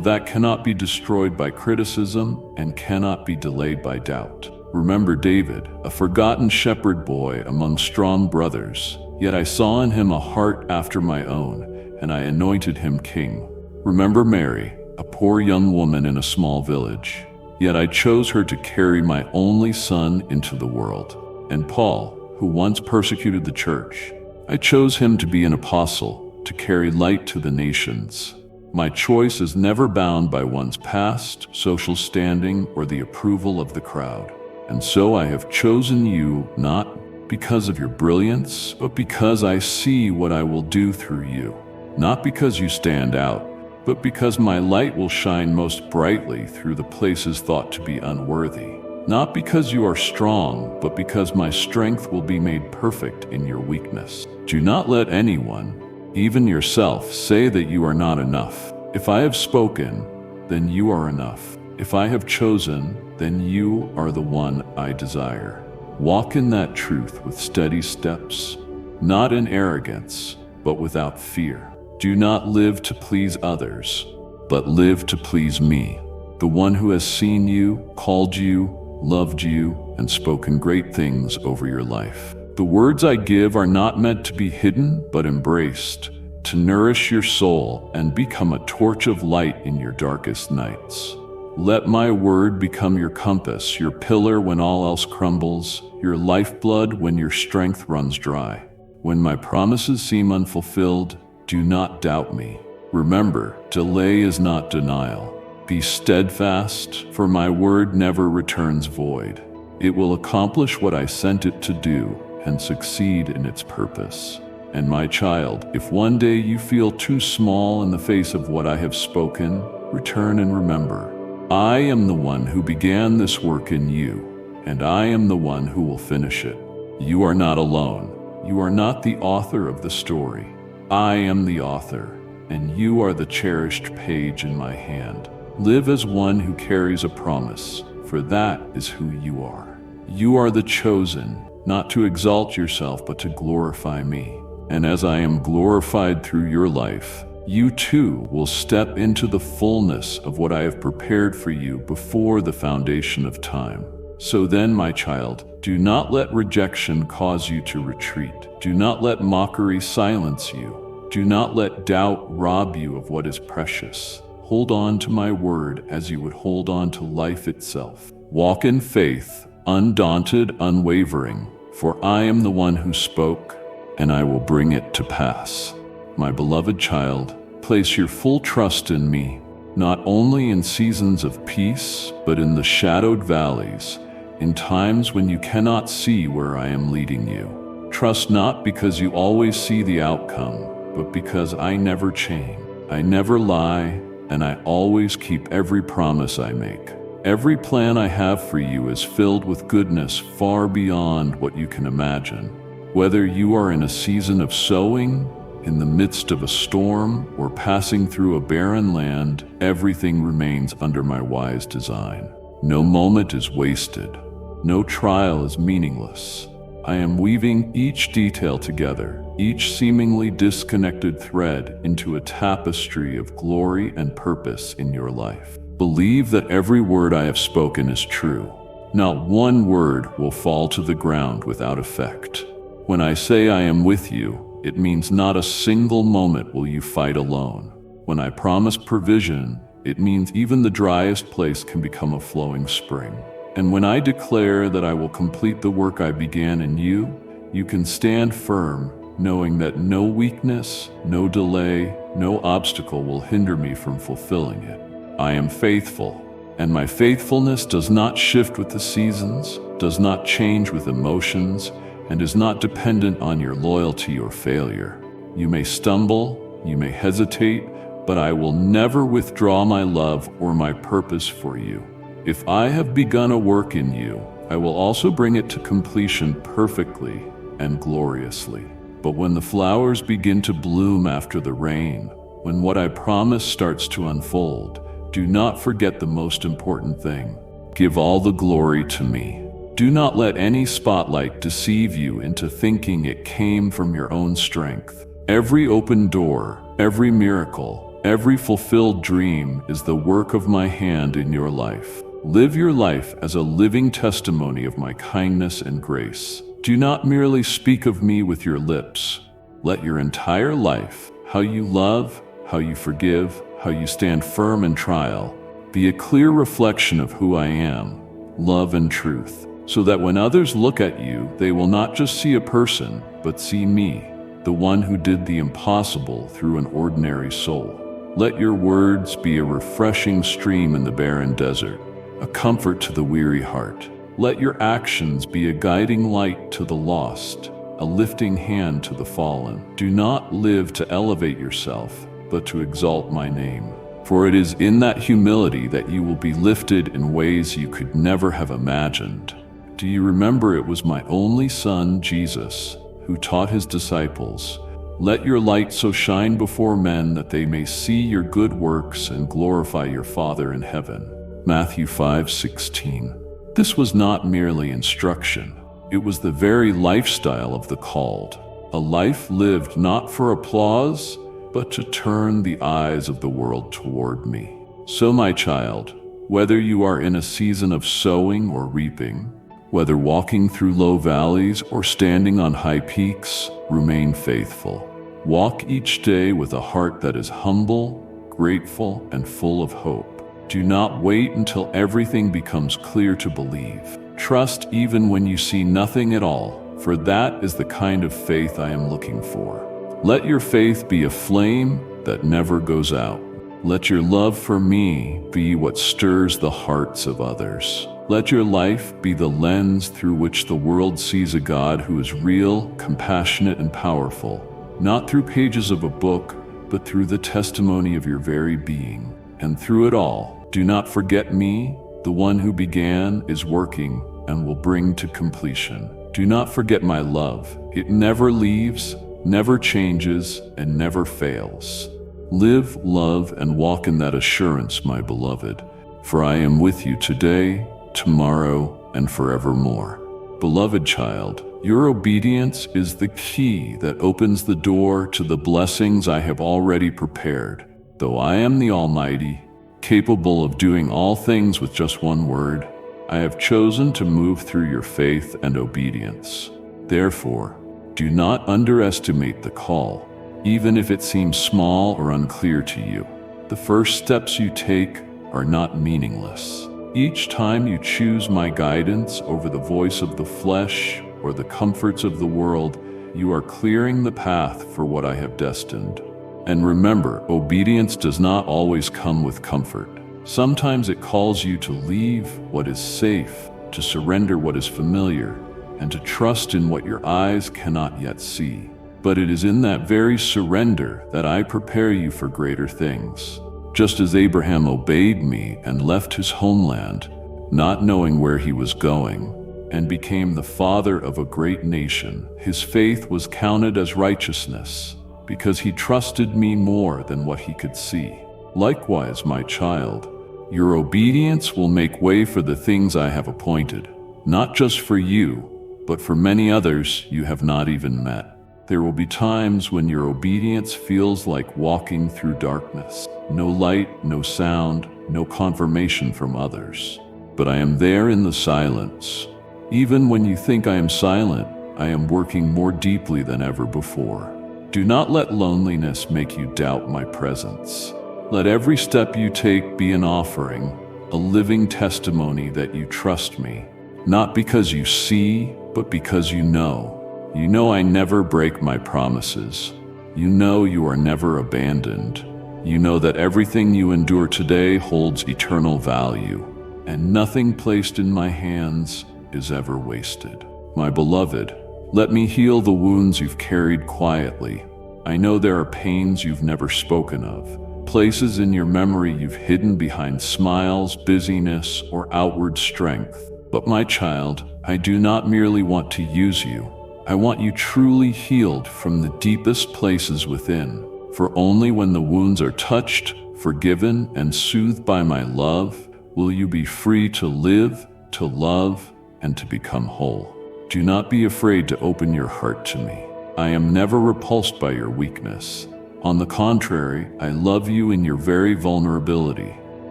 that cannot be destroyed by criticism and cannot be delayed by doubt. Remember David, a forgotten shepherd boy among strong brothers, yet I saw in him a heart after my own, and I anointed him king. Remember Mary, a poor young woman in a small village, yet I chose her to carry my only son into the world. And Paul, who once persecuted the church, I chose him to be an apostle, to carry light to the nations. My choice is never bound by one's past, social standing, or the approval of the crowd. And so I have chosen you not because of your brilliance, but because I see what I will do through you. Not because you stand out, but because my light will shine most brightly through the places thought to be unworthy. Not because you are strong, but because my strength will be made perfect in your weakness. Do not let anyone, even yourself, say that you are not enough. If I have spoken, then you are enough. If I have chosen, then you are the one I desire. Walk in that truth with steady steps, not in arrogance, but without fear. Do not live to please others, but live to please me, the one who has seen you, called you, loved you, and spoken great things over your life. The words I give are not meant to be hidden, but embraced, to nourish your soul and become a torch of light in your darkest nights. Let my word become your compass, your pillar when all else crumbles, your lifeblood when your strength runs dry. When my promises seem unfulfilled, do not doubt me. Remember, delay is not denial. Be steadfast, for my word never returns void. It will accomplish what I sent it to do and succeed in its purpose. And my child, if one day you feel too small in the face of what I have spoken, return and remember. I am the one who began this work in you, and I am the one who will finish it. You are not alone. You are not the author of the story. I am the author, and you are the cherished page in my hand. Live as one who carries a promise, for that is who you are. You are the chosen, not to exalt yourself, but to glorify me. And as I am glorified through your life, you too will step into the fullness of what I have prepared for you before the foundation of time. So then, my child, do not let rejection cause you to retreat. Do not let mockery silence you. Do not let doubt rob you of what is precious. Hold on to my word as you would hold on to life itself. Walk in faith, undaunted, unwavering, for I am the one who spoke, and I will bring it to pass. My beloved child, place your full trust in me, not only in seasons of peace, but in the shadowed valleys, in times when you cannot see where I am leading you. Trust not because you always see the outcome, but because I never change. I never lie, and I always keep every promise I make. Every plan I have for you is filled with goodness far beyond what you can imagine. Whether you are in a season of sowing, in the midst of a storm, or passing through a barren land, everything remains under my wise design. No moment is wasted. No trial is meaningless. I am weaving each detail together, each seemingly disconnected thread into a tapestry of glory and purpose in your life. Believe that every word I have spoken is true. Not one word will fall to the ground without effect. When I say I am with you, It means not a single moment will you fight alone. When I promise provision, it means even the driest place can become a flowing spring. And when I declare that I will complete the work I began in you, you can stand firm, knowing that no weakness, no delay, no obstacle will hinder me from fulfilling it. I am faithful, and my faithfulness does not shift with the seasons, does not change with emotions, and is not dependent on your loyalty or failure. You may stumble, you may hesitate, but I will never withdraw my love or my purpose for you. If I have begun a work in you, I will also bring it to completion perfectly and gloriously. But when the flowers begin to bloom after the rain, when what I promise starts to unfold, do not forget the most important thing. Give all the glory to me. Do not let any spotlight deceive you into thinking it came from your own strength. Every open door, every miracle, every fulfilled dream is the work of my hand in your life. Live your life as a living testimony of my kindness and grace. Do not merely speak of me with your lips. Let your entire life, how you love, how you forgive, how you stand firm in trial, be a clear reflection of who I am, love and truth, so that when others look at you, they will not just see a person, but see me, the one who did the impossible through an ordinary soul. Let your words be a refreshing stream in the barren desert, a comfort to the weary heart. Let your actions be a guiding light to the lost, a lifting hand to the fallen. Do not live to elevate yourself, but to exalt my name. For it is in that humility that you will be lifted in ways you could never have imagined. Do you remember it was my only son, Jesus, who taught his disciples, "Let your light so shine before men that they may see your good works and glorify your Father in heaven." Matthew 5:16. This was not merely instruction. It was the very lifestyle of the called, a life lived not for applause, but to turn the eyes of the world toward me. So, my child, whether you are in a season of sowing or reaping, whether walking through low valleys or standing on high peaks, remain faithful. Walk each day with a heart that is humble, grateful, and full of hope. Do not wait until everything becomes clear to believe. Trust even when you see nothing at all, for that is the kind of faith I am looking for. Let your faith be a flame that never goes out. Let your love for me be what stirs the hearts of others. Let your life be the lens through which the world sees a God who is real, compassionate, and powerful, not through pages of a book, but through the testimony of your very being. And through it all, do not forget me, the one who began, is working, and will bring to completion. Do not forget my love. It never leaves, never changes, and never fails. Live, love, and walk in that assurance, my beloved, for I am with you today, tomorrow, and forevermore. Beloved child, your obedience is the key that opens the door to the blessings I have already prepared. Though I am the Almighty, capable of doing all things with just one word, I have chosen to move through your faith and obedience. Therefore, do not underestimate the call, even if it seems small or unclear to you. The first steps you take are not meaningless. Each time you choose my guidance over the voice of the flesh or the comforts of the world, you are clearing the path for what I have destined. And remember, obedience does not always come with comfort. Sometimes it calls you to leave what is safe, to surrender what is familiar, and to trust in what your eyes cannot yet see. But it is in that very surrender that I prepare you for greater things. Just as Abraham obeyed me and left his homeland, not knowing where he was going, and became the father of a great nation, his faith was counted as righteousness, because he trusted me more than what he could see. Likewise, my child, your obedience will make way for the things I have appointed, not just for you, but for many others you have not even met. There will be times when your obedience feels like walking through darkness. No light, no sound, no confirmation from others. But I am there in the silence. Even when you think I am silent, I am working more deeply than ever before. Do not let loneliness make you doubt my presence. Let every step you take be an offering, a living testimony that you trust me, not because you see, but because you know. You know I never break my promises. You know you are never abandoned. You know that everything you endure today holds eternal value, and nothing placed in my hands is ever wasted. My beloved, let me heal the wounds you've carried quietly. I know there are pains you've never spoken of, places in your memory you've hidden behind smiles, busyness, or outward strength. But my child, I do not merely want to use you. I want you truly healed from the deepest places within. For only when the wounds are touched, forgiven, and soothed by my love, will you be free to live, to love, and to become whole. Do not be afraid to open your heart to me. I am never repulsed by your weakness. On the contrary, I love you in your very vulnerability.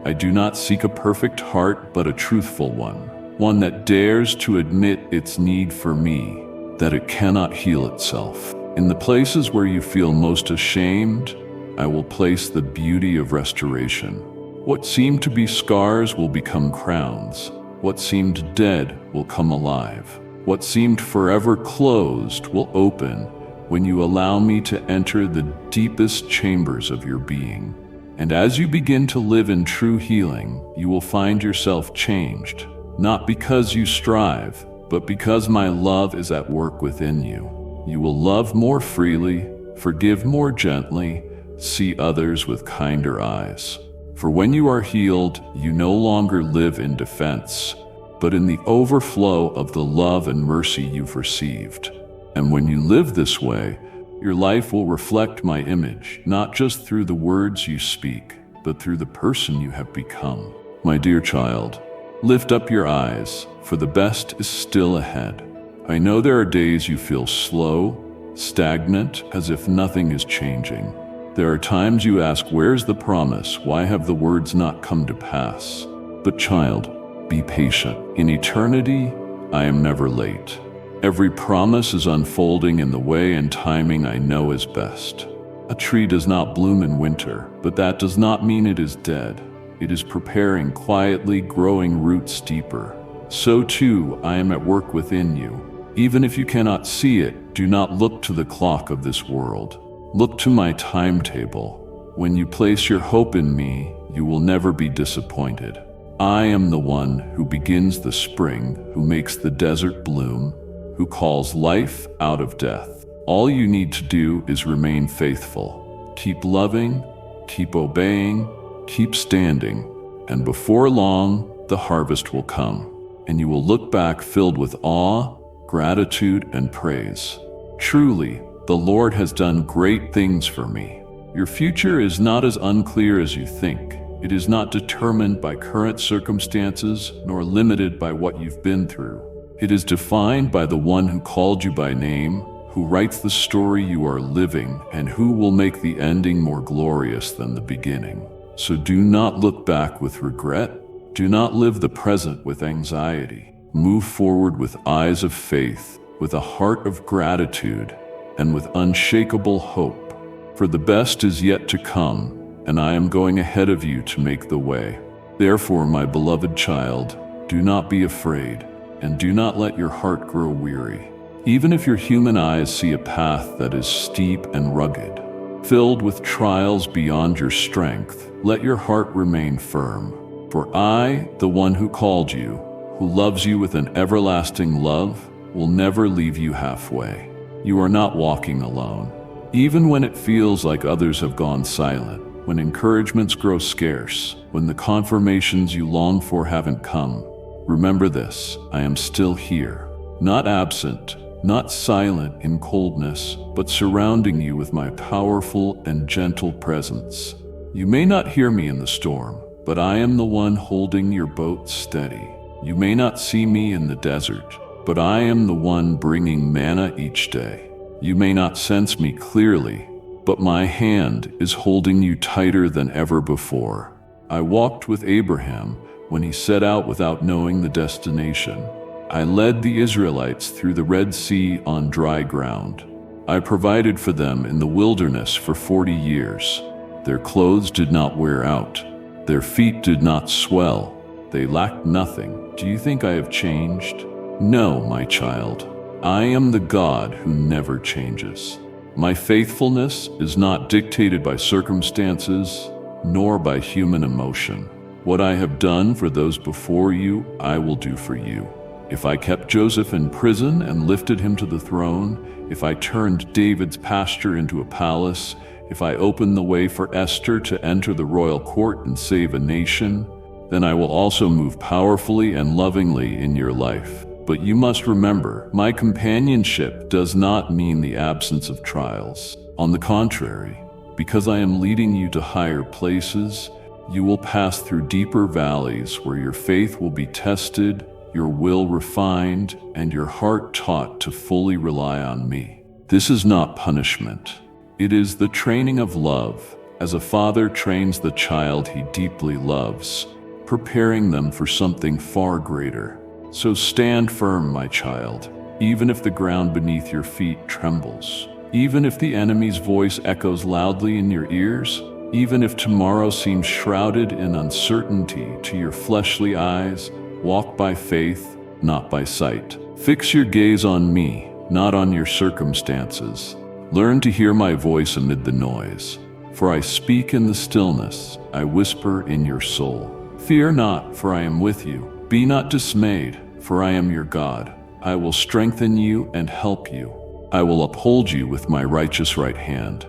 I do not seek a perfect heart, but a truthful one that dares to admit its need for me, that it cannot heal itself. In the places where you feel most ashamed, I will place the beauty of restoration. What seemed to be scars will become crowns. What seemed dead will come alive. What seemed forever closed will open when you allow me to enter the deepest chambers of your being. And as you begin to live in true healing, you will find yourself changed, not because you strive, but because my love is at work within you. You will love more freely, forgive more gently, see others with kinder eyes. For when you are healed, you no longer live in defense, but in the overflow of the love and mercy you've received. And when you live this way, your life will reflect my image, not just through the words you speak, but through the person you have become. My dear child, lift up your eyes, for the best is still ahead. I know there are days you feel slow, stagnant, as if nothing is changing. There are times you ask, where's the promise? Why have the words not come to pass? But child, be patient. In eternity, I am never late. Every promise is unfolding in the way and timing I know is best. A tree does not bloom in winter, but that does not mean it is dead. It is preparing quietly, growing roots deeper. So too, I am at work within you. Even if you cannot see it, do not look to the clock of this world. Look to my timetable. When you place your hope in me, you will never be disappointed. I am the one who begins the spring, who makes the desert bloom, who calls life out of death. All you need to do is remain faithful. Keep loving, keep obeying, keep standing, and before long, the harvest will come, and you will look back filled with awe, gratitude, and praise. Truly, the Lord has done great things for me. Your future is not as unclear as you think. It is not determined by current circumstances, nor limited by what you've been through. It is defined by the one who called you by name, who writes the story you are living, and who will make the ending more glorious than the beginning. So do not look back with regret. Do not live the present with anxiety. Move forward with eyes of faith, with a heart of gratitude, and with unshakable hope. For the best is yet to come, and I am going ahead of you to make the way. Therefore, my beloved child, do not be afraid, and do not let your heart grow weary. Even if your human eyes see a path that is steep and rugged, filled with trials beyond your strength, let your heart remain firm. For I, the one who called you, who loves you with an everlasting love, will never leave you halfway. You are not walking alone. Even when it feels like others have gone silent, when encouragements grow scarce, when the confirmations you long for haven't come, remember this: I am still here, not absent, not silent in coldness, but surrounding you with my powerful and gentle presence. You may not hear me in the storm, but I am the one holding your boat steady. You may not see me in the desert, but I am the one bringing manna each day. You may not sense me clearly, but my hand is holding you tighter than ever before. I walked with Abraham when he set out without knowing the destination. I led the Israelites through the Red Sea on dry ground. I provided for them in the wilderness for 40 years. Their clothes did not wear out. Their feet did not swell. They lacked nothing. Do you think I have changed? No, my child. I am the God who never changes. My faithfulness is not dictated by circumstances, nor by human emotion. What I have done for those before you, I will do for you. If I kept Joseph in prison and lifted him to the throne, if I turned David's pasture into a palace, if I opened the way for Esther to enter the royal court and save a nation, then I will also move powerfully and lovingly in your life. But you must remember, my companionship does not mean the absence of trials. On the contrary, because I am leading you to higher places, you will pass through deeper valleys where your faith will be tested, your will refined, and your heart taught to fully rely on me. This is not punishment. It is the training of love, as a father trains the child he deeply loves, preparing them for something far greater. So stand firm, my child, even if the ground beneath your feet trembles, even if the enemy's voice echoes loudly in your ears, even if tomorrow seems shrouded in uncertainty to your fleshly eyes. Walk by faith, not by sight. Fix your gaze on me, not on your circumstances. Learn to hear my voice amid the noise. For I speak in the stillness, I whisper in your soul. Fear not, for I am with you. Be not dismayed, for I am your God. I will strengthen you and help you. I will uphold you with my righteous right hand.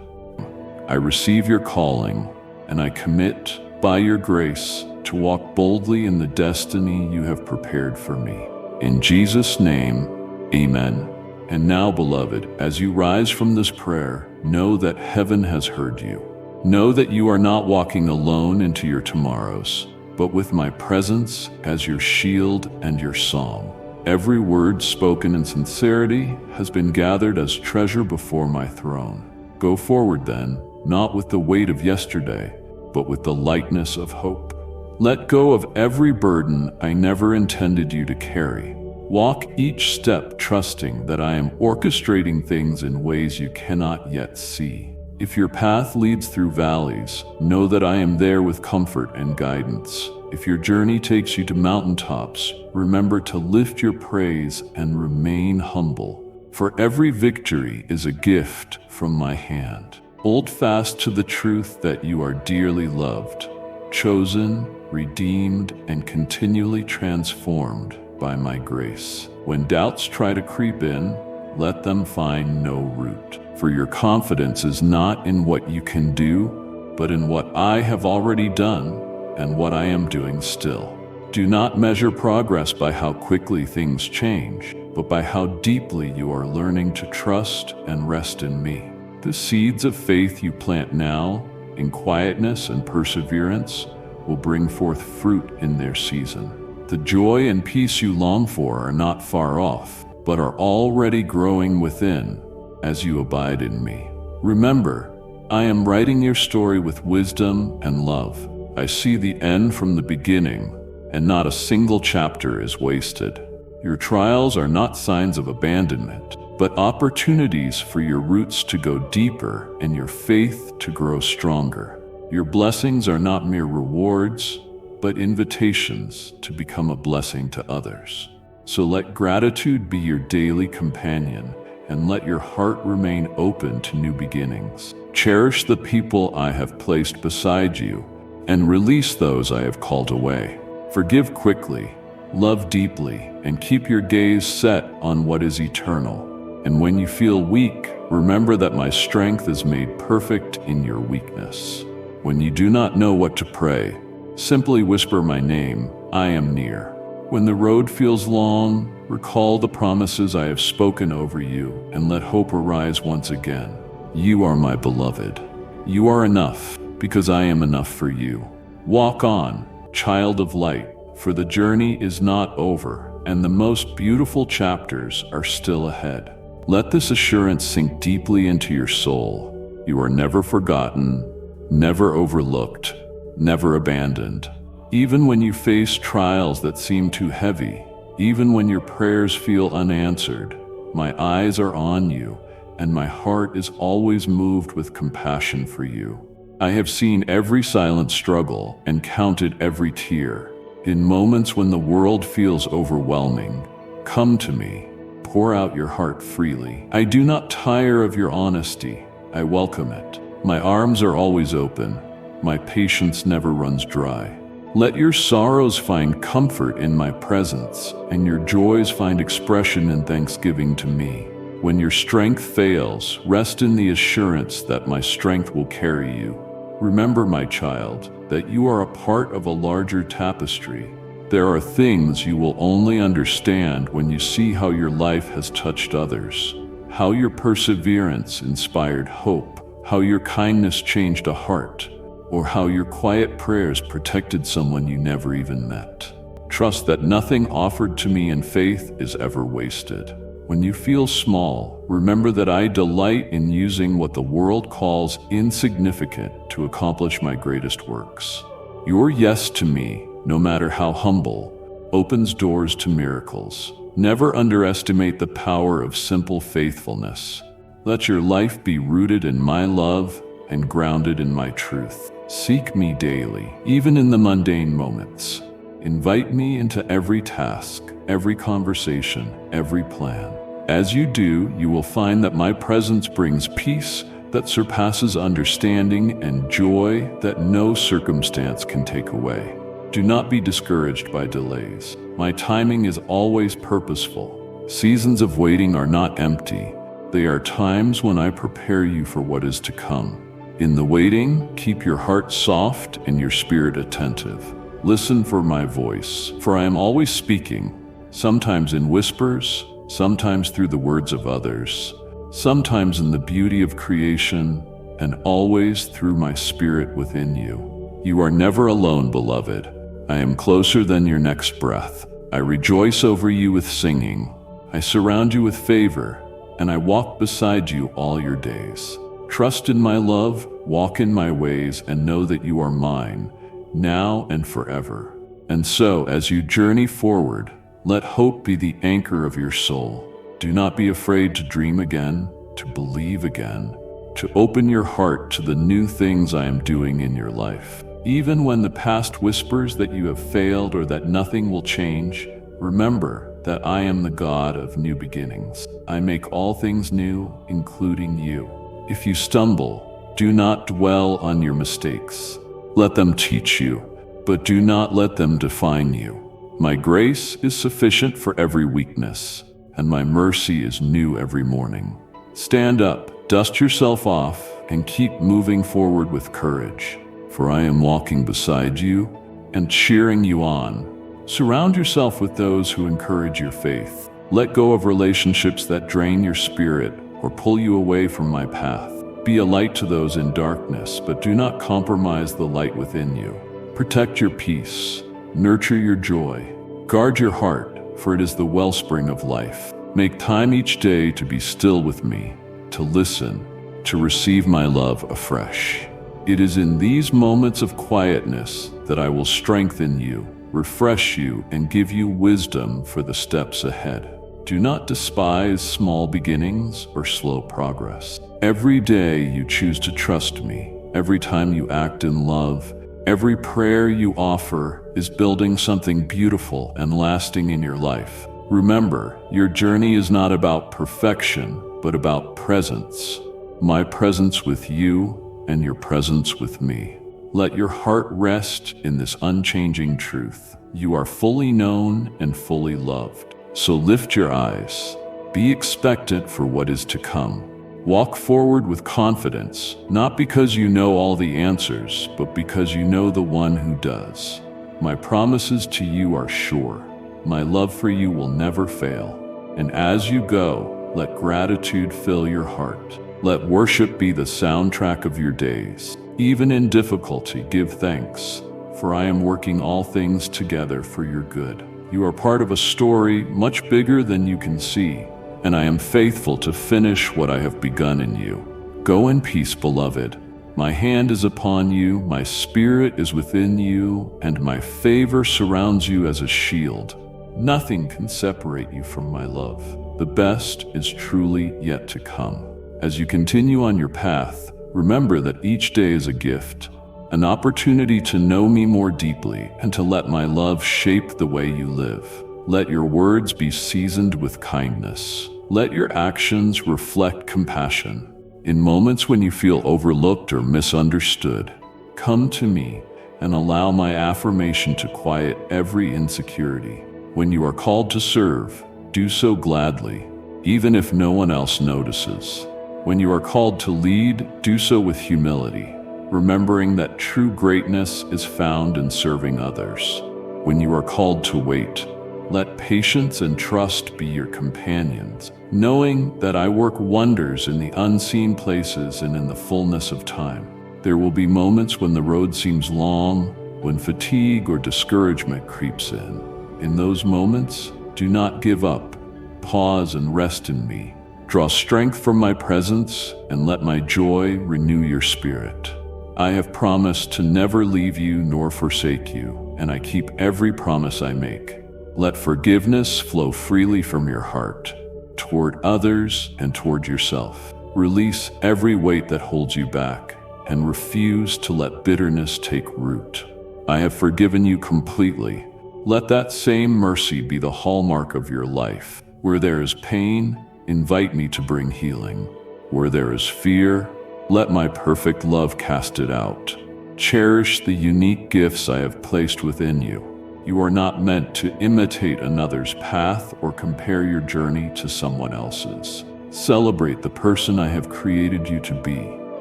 I receive your calling, and I commit, by your grace, to walk boldly in the destiny you have prepared for me. In Jesus' name, amen. And now, beloved, as you rise from this prayer, know that heaven has heard you. Know that you are not walking alone into your tomorrows, but with my presence as your shield and your song. Every word spoken in sincerity has been gathered as treasure before my throne. Go forward then, not with the weight of yesterday, but with the lightness of hope. Let go of every burden I never intended you to carry. Walk each step trusting that I am orchestrating things in ways you cannot yet see. If your path leads through valleys, know that I am there with comfort and guidance. If your journey takes you to mountaintops, remember to lift your praise and remain humble. For every victory is a gift from my hand. Hold fast to the truth that you are dearly loved, chosen, redeemed, and continually transformed by my grace. When doubts try to creep in, let them find no root. For your confidence is not in what you can do, but in what I have already done and what I am doing still. Do not measure progress by how quickly things change, but by how deeply you are learning to trust and rest in me. The seeds of faith you plant now, in quietness and perseverance, will bring forth fruit in their season. The joy and peace you long for are not far off, but are already growing within as you abide in me. Remember, I am writing your story with wisdom and love. I see the end from the beginning, and not a single chapter is wasted. Your trials are not signs of abandonment, but opportunities for your roots to go deeper and your faith to grow stronger. Your blessings are not mere rewards, but invitations to become a blessing to others. So let gratitude be your daily companion, and let your heart remain open to new beginnings. Cherish the people I have placed beside you, and release those I have called away. Forgive quickly, love deeply, and keep your gaze set on what is eternal. And when you feel weak, remember that my strength is made perfect in your weakness. When you do not know what to pray, simply whisper my name, I am near. When the road feels long, recall the promises I have spoken over you, and let hope arise once again. You are my beloved. You are enough, because I am enough for you. Walk on, child of light, for the journey is not over, and the most beautiful chapters are still ahead. Let this assurance sink deeply into your soul. You are never forgotten, never overlooked, never abandoned. Even when you face trials that seem too heavy, even when your prayers feel unanswered, my eyes are on you, and my heart is always moved with compassion for you. I have seen every silent struggle and counted every tear. In moments when the world feels overwhelming, come to me, pour out your heart freely. I do not tire of your honesty, I welcome it. My arms are always open, my patience never runs dry. Let your sorrows find comfort in my presence, and your joys find expression in thanksgiving to me. When your strength fails, rest in the assurance that my strength will carry you. Remember, my child, that you are a part of a larger tapestry. There are things you will only understand when you see how your life has touched others, how your perseverance inspired hope, how your kindness changed a heart, or how your quiet prayers protected someone you never even met. Trust that nothing offered to me in faith is ever wasted. When you feel small, remember that I delight in using what the world calls insignificant to accomplish my greatest works. Your yes to me, no matter how humble, opens doors to miracles. Never underestimate the power of simple faithfulness. Let your life be rooted in my love and grounded in my truth. Seek me daily, even in the mundane moments. Invite me into every task, every conversation, every plan. As you do, you will find that my presence brings peace that surpasses understanding and joy that no circumstance can take away. Do not be discouraged by delays. My timing is always purposeful. Seasons of waiting are not empty. They are times when I prepare you for what is to come. In the waiting, keep your heart soft and your spirit attentive. Listen for my voice, for I am always speaking, sometimes in whispers, sometimes through the words of others, sometimes in the beauty of creation, and always through my spirit within you. You are never alone, beloved. I am closer than your next breath. I rejoice over you with singing. I surround you with favor, and I walk beside you all your days. Trust in my love, walk in my ways, and know that you are mine, now and forever. And so, as you journey forward, let hope be the anchor of your soul. Do not be afraid to dream again, to believe again, to open your heart to the new things I am doing in your life. Even when the past whispers that you have failed or that nothing will change, remember that I am the God of new beginnings. I make all things new, including you. If you stumble, do not dwell on your mistakes. Let them teach you, but do not let them define you. My grace is sufficient for every weakness, and my mercy is new every morning. Stand up, dust yourself off, and keep moving forward with courage, for I am walking beside you and cheering you on. Surround yourself with those who encourage your faith. Let go of relationships that drain your spirit or pull you away from my path. Be a light to those in darkness, but do not compromise the light within you. Protect your peace, nurture your joy, guard your heart, for it is the wellspring of life. Make time each day to be still with me, to listen, to receive my love afresh. It is in these moments of quietness that I will strengthen you, refresh you, and give you wisdom for the steps ahead. Do not despise small beginnings or slow progress. Every day you choose to trust me. Every time you act in love, every prayer you offer is building something beautiful and lasting in your life. Remember, your journey is not about perfection, but about presence. My presence with you and your presence with me. Let your heart rest in this unchanging truth. You are fully known and fully loved. So lift your eyes. Be expectant for what is to come. Walk forward with confidence, not because you know all the answers, but because you know the one who does. My promises to you are sure. My love for you will never fail. And as you go, let gratitude fill your heart. Let worship be the soundtrack of your days. Even in difficulty, give thanks, for I am working all things together for your good. You are part of a story much bigger than you can see, and I am faithful to finish what I have begun in you. Go in peace, beloved. My hand is upon you, my spirit is within you, and my favor surrounds you as a shield. Nothing can separate you from my love. The best is truly yet to come. As you continue on your path, remember that each day is a gift, an opportunity to know me more deeply and to let my love shape the way you live. Let your words be seasoned with kindness. Let your actions reflect compassion. In moments when you feel overlooked or misunderstood, come to me and allow my affirmation to quiet every insecurity. When you are called to serve, do so gladly, even if no one else notices. When you are called to lead, do so with humility, remembering that true greatness is found in serving others. When you are called to wait, let patience and trust be your companions, knowing that I work wonders in the unseen places and in the fullness of time. There will be moments when the road seems long, when fatigue or discouragement creeps in. In those moments, do not give up. Pause and rest in me. Draw strength from my presence and let my joy renew your spirit. I have promised to never leave you nor forsake you, and I keep every promise I make. Let forgiveness flow freely from your heart, toward others and toward yourself. Release every weight that holds you back, and refuse to let bitterness take root. I have forgiven you completely. Let that same mercy be the hallmark of your life. Where there is pain, invite me to bring healing. Where there is fear, let my perfect love cast it out. Cherish the unique gifts I have placed within you. You are not meant to imitate another's path or compare your journey to someone else's. Celebrate the person I have created you to be,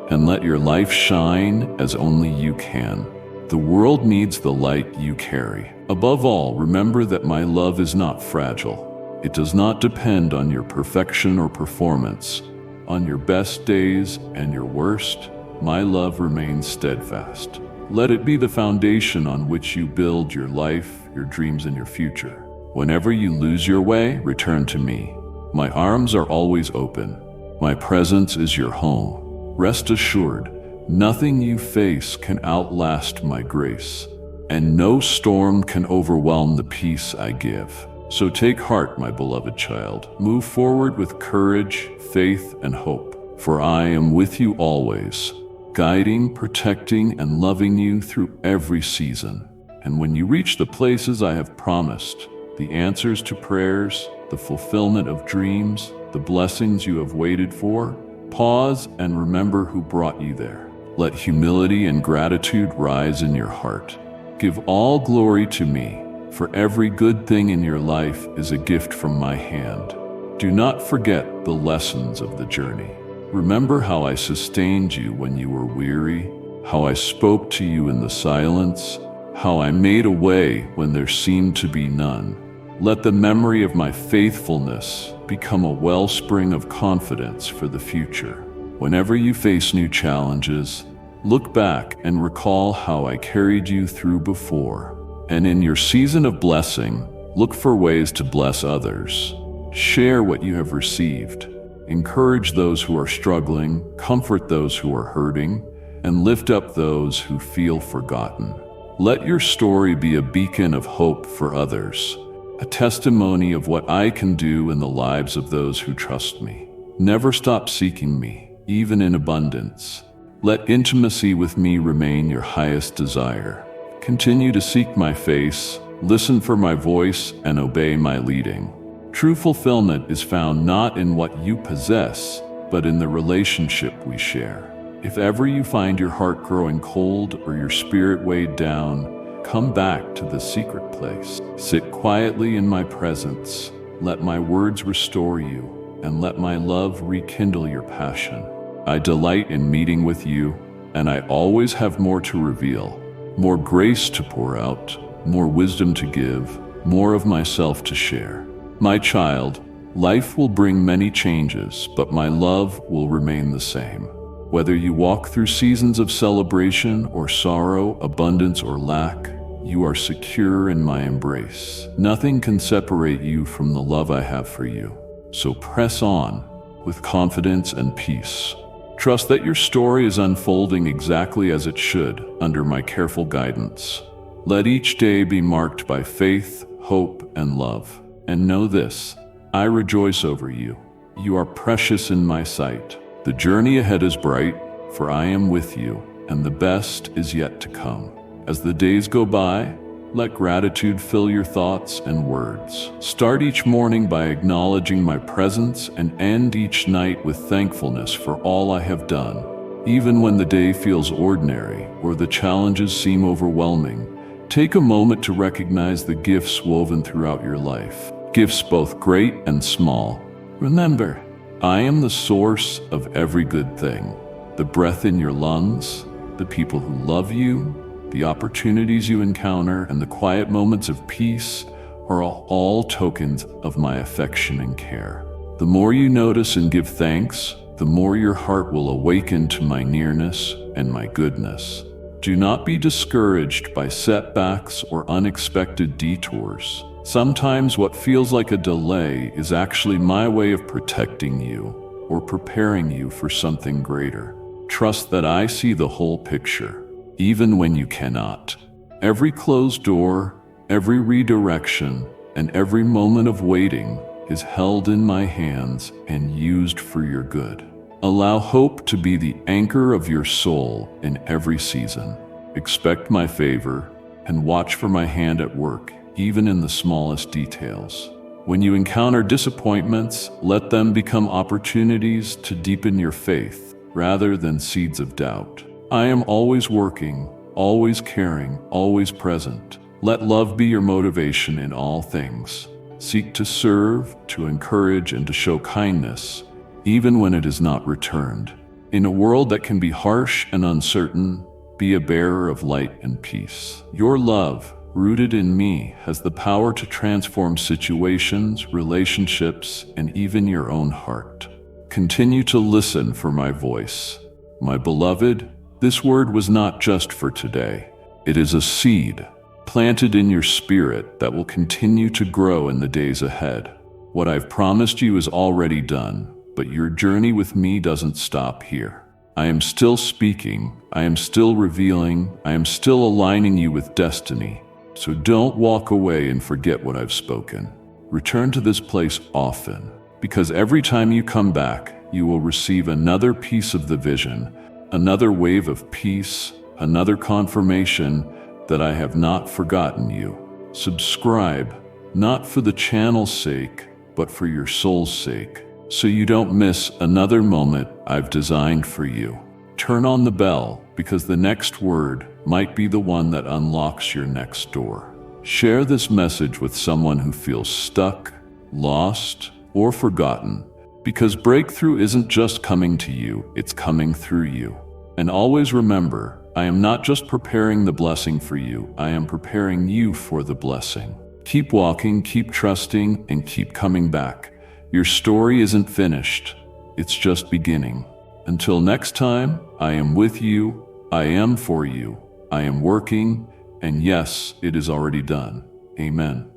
and let your life shine as only you can. The world needs the light you carry. Above all, remember that my love is not fragile. It does not depend on your perfection or performance. On your best days and your worst, my love remains steadfast. Let it be the foundation on which you build your life, your dreams, and your future. Whenever you lose your way, return to me. My arms are always open. My presence is your home. Rest assured, nothing you face can outlast my grace, and no storm can overwhelm the peace I give. So take heart, my beloved child. Move forward with courage, faith, and hope, for I am with you always, guiding, protecting, and loving you through every season. And when you reach the places I have promised, the answers to prayers, the fulfillment of dreams, the blessings you have waited for, pause and remember who brought you there. Let humility and gratitude rise in your heart. Give all glory to me, for every good thing in your life is a gift from my hand. Do not forget the lessons of the journey. Remember how I sustained you when you were weary, how I spoke to you in the silence, how I made a way when there seemed to be none. Let the memory of my faithfulness become a wellspring of confidence for the future. Whenever you face new challenges, look back and recall how I carried you through before. And in your season of blessing, look for ways to bless others. Share what you have received. Encourage those who are struggling, comfort those who are hurting, and lift up those who feel forgotten. Let your story be a beacon of hope for others, a testimony of what I can do in the lives of those who trust me. Never stop seeking me, even in abundance. Let intimacy with me remain your highest desire. Continue to seek my face, listen for my voice, and obey my leading. True fulfillment is found not in what you possess, but in the relationship we share. If ever you find your heart growing cold or your spirit weighed down, come back to the secret place. Sit quietly in my presence. Let my words restore you, and let my love rekindle your passion. I delight in meeting with you, and I always have more to reveal, more grace to pour out, more wisdom to give, more of myself to share. My child, life will bring many changes, but my love will remain the same. Whether you walk through seasons of celebration or sorrow, abundance or lack, you are secure in my embrace. Nothing can separate you from the love I have for you. So press on with confidence and peace. Trust that your story is unfolding exactly as it should under my careful guidance. Let each day be marked by faith, hope, and love. And know this, I rejoice over you. You are precious in my sight. The journey ahead is bright, for I am with you, and the best is yet to come. As the days go by, let gratitude fill your thoughts and words. Start each morning by acknowledging my presence and end each night with thankfulness for all I have done. Even when the day feels ordinary or the challenges seem overwhelming, take a moment to recognize the gifts woven throughout your life. Gifts both great and small. Remember, I am the source of every good thing. The breath in your lungs, the people who love you, the opportunities you encounter, and the quiet moments of peace are all tokens of my affection and care. The more you notice and give thanks, the more your heart will awaken to my nearness and my goodness. Do not be discouraged by setbacks or unexpected detours. Sometimes what feels like a delay is actually my way of protecting you or preparing you for something greater. Trust that I see the whole picture, even when you cannot. Every closed door, every redirection, and every moment of waiting is held in my hands and used for your good. Allow hope to be the anchor of your soul in every season. Expect my favor and watch for my hand at work, even in the smallest details. When you encounter disappointments, let them become opportunities to deepen your faith rather than seeds of doubt. I am always working, always caring, always present. Let love be your motivation in all things. Seek to serve, to encourage, and to show kindness, even when it is not returned. In a world that can be harsh and uncertain, be a bearer of light and peace. Your love, rooted in me, has the power to transform situations, relationships, and even your own heart. Continue to listen for my voice. My beloved, this word was not just for today. It is a seed planted in your spirit that will continue to grow in the days ahead. What I've promised you is already done, but your journey with me doesn't stop here. I am still speaking, I am still revealing, I am still aligning you with destiny. So don't walk away and forget what I've spoken. Return to this place often, because every time you come back, you will receive another piece of the vision, another wave of peace, another confirmation that I have not forgotten you. Subscribe, not for the channel's sake, but for your soul's sake, so you don't miss another moment I've designed for you. Turn on the bell, because the next word might be the one that unlocks your next door. Share this message with someone who feels stuck, lost, or forgotten, because breakthrough isn't just coming to you, it's coming through you. And always remember, I am not just preparing the blessing for you, I am preparing you for the blessing. Keep walking, keep trusting, and keep coming back. Your story isn't finished, it's just beginning. Until next time, I am with you, I am for you, I am working, and yes, it is already done. Amen.